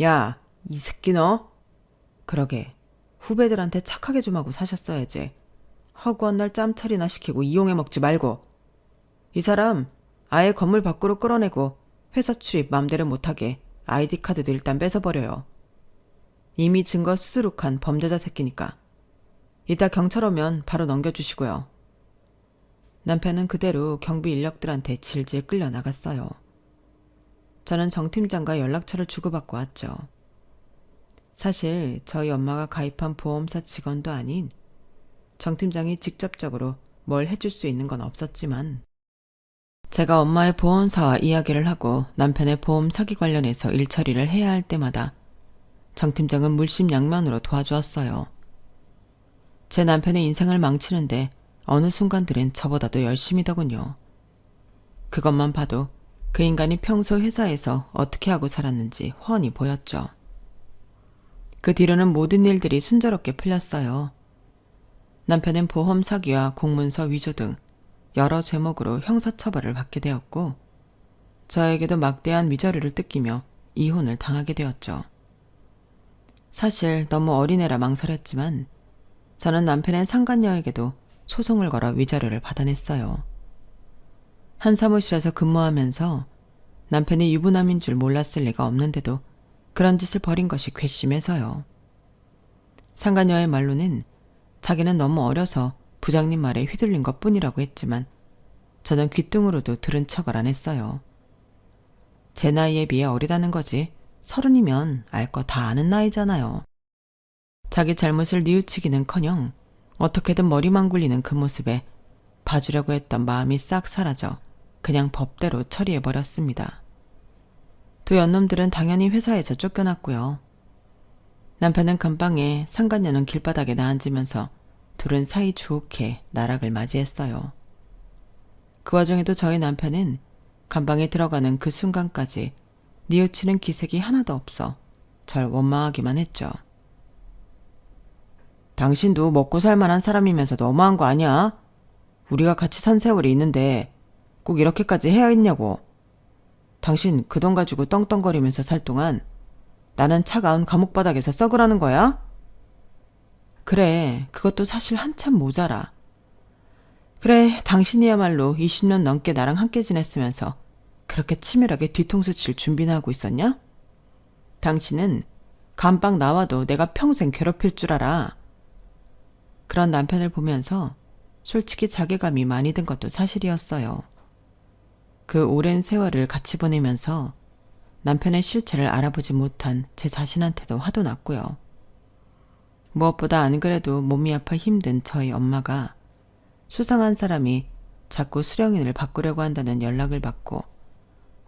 야, 이 새끼 너. 그러게 후배들한테 착하게 좀 하고 사셨어야지. 허구한 날 짬처리나 시키고 이용해 먹지 말고. 이 사람 아예 건물 밖으로 끌어내고 회사 출입 맘대로 못하게 아이디 카드도 일단 뺏어버려요. 이미 증거 수두룩한 범죄자 새끼니까. 이따 경찰 오면 바로 넘겨주시고요. 남편은 그대로 경비 인력들한테 질질 끌려 나갔어요. 저는 정 팀장과 연락처를 주고받고 왔죠. 사실 저희 엄마가 가입한 보험사 직원도 아닌 정 팀장이 직접적으로 뭘 해줄 수 있는 건 없었지만 제가 엄마의 보험사와 이야기를 하고 남편의 보험 사기 관련해서 일 처리를 해야 할 때마다 정 팀장은 물심양면으로 도와주었어요. 제 남편의 인생을 망치는데 어느 순간들은 저보다도 열심히더군요. 그것만 봐도 그 인간이 평소 회사에서 어떻게 하고 살았는지 훤히 보였죠. 그 뒤로는 모든 일들이 순조롭게 풀렸어요. 남편은 보험 사기와 공문서 위조 등 여러 죄목으로 형사처벌을 받게 되었고 저에게도 막대한 위자료를 뜯기며 이혼을 당하게 되었죠. 사실 너무 어린애라 망설였지만 저는 남편의 상간녀에게도 소송을 걸어 위자료를 받아냈어요. 한 사무실에서 근무하면서 남편이 유부남인 줄 몰랐을 리가 없는데도 그런 짓을 벌인 것이 괘씸해서요. 상간녀의 말로는 자기는 너무 어려서 부장님 말에 휘둘린 것뿐이라고 했지만 저는 귓등으로도 들은 척을 안 했어요. 제 나이에 비해 어리다는 거지 30이면 알 거 다 아는 나이잖아요. 자기 잘못을 뉘우치기는커녕 어떻게든 머리만 굴리는 그 모습에 봐주려고 했던 마음이 싹 사라져 그냥 법대로 처리해버렸습니다. 두 연놈들은 당연히 회사에서 쫓겨났고요. 남편은 감방에 상간녀는 길바닥에 나앉으면서 둘은 사이좋게 나락을 맞이했어요. 그 와중에도 저희 남편은 감방에 들어가는 그 순간까지 뉘우치는 기색이 하나도 없어 절 원망하기만 했죠. 당신도 먹고 살만한 사람이면서 너무한 거 아니야? 우리가 같이 산 세월이 있는데 꼭 이렇게까지 해야 했냐고. 당신 그 돈 가지고 떵떵거리면서 살 동안 나는 차가운 감옥바닥에서 썩으라는 거야? 그래, 그것도 사실 한참 모자라. 그래, 당신이야말로 20년 넘게 나랑 함께 지냈으면서 그렇게 치밀하게 뒤통수 칠 준비나 하고 있었냐? 당신은 감방 나와도 내가 평생 괴롭힐 줄 알아. 그런 남편을 보면서 솔직히 자괴감이 많이 든 것도 사실이었어요. 그 오랜 세월을 같이 보내면서 남편의 실체를 알아보지 못한 제 자신한테도 화도 났고요. 무엇보다 안 그래도 몸이 아파 힘든 저희 엄마가 수상한 사람이 자꾸 수령인을 바꾸려고 한다는 연락을 받고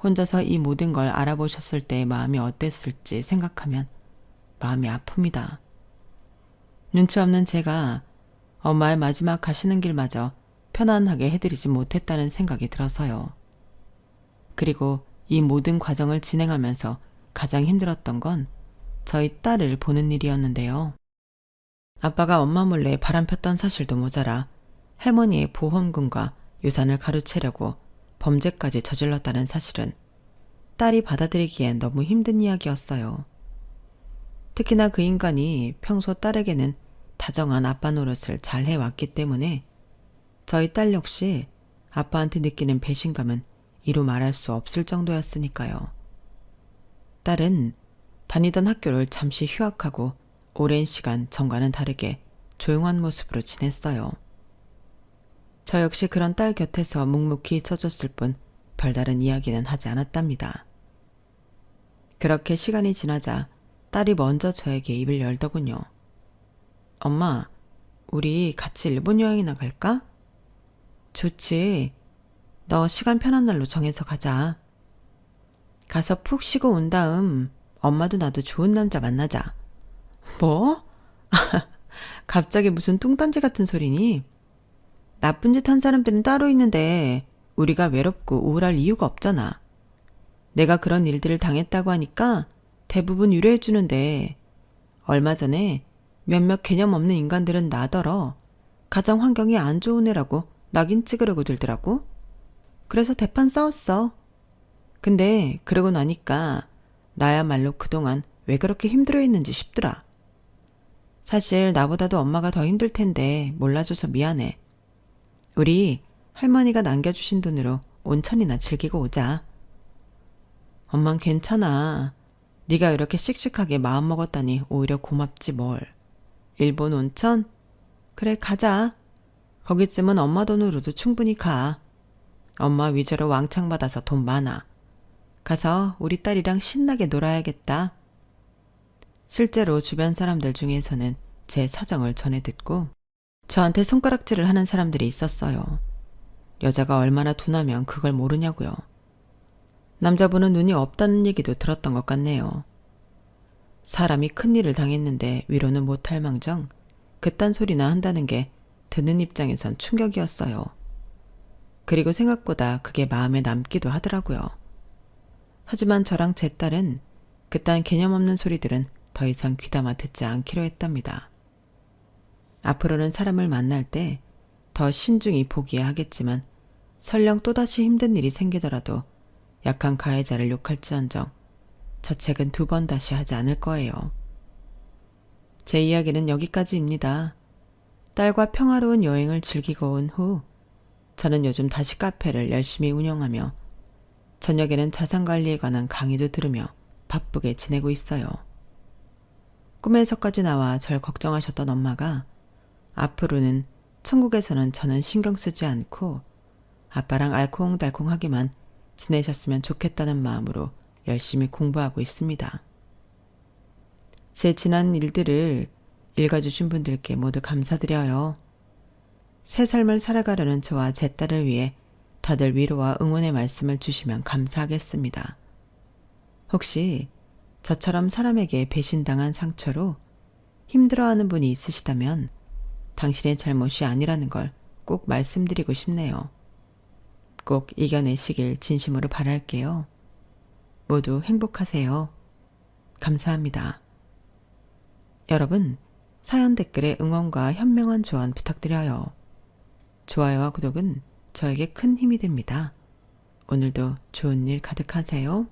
혼자서 이 모든 걸 알아보셨을 때의 마음이 어땠을지 생각하면 마음이 아픕니다. 눈치 없는 제가 엄마의 마지막 가시는 길마저 편안하게 해드리지 못했다는 생각이 들어서요. 그리고 이 모든 과정을 진행하면서 가장 힘들었던 건 저희 딸을 보는 일이었는데요. 아빠가 엄마 몰래 바람 폈던 사실도 모자라 할머니의 보험금과 유산을 가로채려고 범죄까지 저질렀다는 사실은 딸이 받아들이기엔 너무 힘든 이야기였어요. 특히나 그 인간이 평소 딸에게는 다정한 아빠 노릇을 잘 해왔기 때문에 저희 딸 역시 아빠한테 느끼는 배신감은 이루 말할 수 없을 정도였으니까요. 딸은 다니던 학교를 잠시 휴학하고 오랜 시간 전과는 다르게 조용한 모습으로 지냈어요. 저 역시 그런 딸 곁에서 묵묵히 있어줬을 뿐 별다른 이야기는 하지 않았답니다. 그렇게 시간이 지나자 딸이 먼저 저에게 입을 열더군요. 엄마, 우리 같이 일본 여행이나 갈까? 좋지. 너 시간 편한 날로 정해서 가자. 가서 푹 쉬고 온 다음 엄마도 나도 좋은 남자 만나자. 뭐? 갑자기 무슨 뚱딴지 같은 소리니? 나쁜 짓 한 사람들은 따로 있는데 우리가 외롭고 우울할 이유가 없잖아. 내가 그런 일들을 당했다고 하니까 대부분 위로해 주는데 얼마 전에 몇몇 개념 없는 인간들은 나더러 가정 환경이 안 좋은 애라고 낙인 찍으려고 들더라고. 그래서 대판 싸웠어. 근데 그러고 나니까 나야말로 그동안 왜 그렇게 힘들어했는지 싶더라. 사실 나보다도 엄마가 더 힘들 텐데 몰라줘서 미안해. 우리 할머니가 남겨주신 돈으로 온천이나 즐기고 오자. 엄만 괜찮아. 네가 이렇게 씩씩하게 마음먹었다니 오히려 고맙지 뭘. 일본 온천? 그래 가자. 거기쯤은 엄마 돈으로도 충분히 가. 엄마 위자료 왕창 받아서 돈 많아. 가서 우리 딸이랑 신나게 놀아야겠다. 실제로 주변 사람들 중에서는 제 사정을 전해 듣고 저한테 손가락질을 하는 사람들이 있었어요. 여자가 얼마나 둔하면 그걸 모르냐고요. 남자분은 눈이 없다는 얘기도 들었던 것 같네요. 사람이 큰일을 당했는데 위로는 못할 망정 그딴 소리나 한다는 게 듣는 입장에선 충격이었어요. 그리고 생각보다 그게 마음에 남기도 하더라고요. 하지만 저랑 제 딸은 그딴 개념 없는 소리들은 더 이상 귀담아 듣지 않기로 했답니다. 앞으로는 사람을 만날 때 더 신중히 보기야 하겠지만 설령 또다시 힘든 일이 생기더라도 약한 가해자를 욕할지언정 자책은 2번 다시 하지 않을 거예요. 제 이야기는 여기까지입니다. 딸과 평화로운 여행을 즐기고 온 후 저는 요즘 다시 카페를 열심히 운영하며 저녁에는 자산관리에 관한 강의도 들으며 바쁘게 지내고 있어요. 꿈에서까지 나와 절 걱정하셨던 엄마가 앞으로는 천국에서는 저는 신경 쓰지 않고 아빠랑 알콩달콩하게만 지내셨으면 좋겠다는 마음으로 열심히 공부하고 있습니다. 제 지난 일들을 읽어주신 분들께 모두 감사드려요. 새 삶을 살아가려는 저와 제 딸을 위해 다들 위로와 응원의 말씀을 주시면 감사하겠습니다. 혹시 저처럼 사람에게 배신당한 상처로 힘들어하는 분이 있으시다면 당신의 잘못이 아니라는 걸 꼭 말씀드리고 싶네요. 꼭 이겨내시길 진심으로 바랄게요. 모두 행복하세요. 감사합니다. 여러분, 사연 댓글에 응원과 현명한 조언 부탁드려요. 좋아요와 구독은 저에게 큰 힘이 됩니다. 오늘도 좋은 일 가득하세요.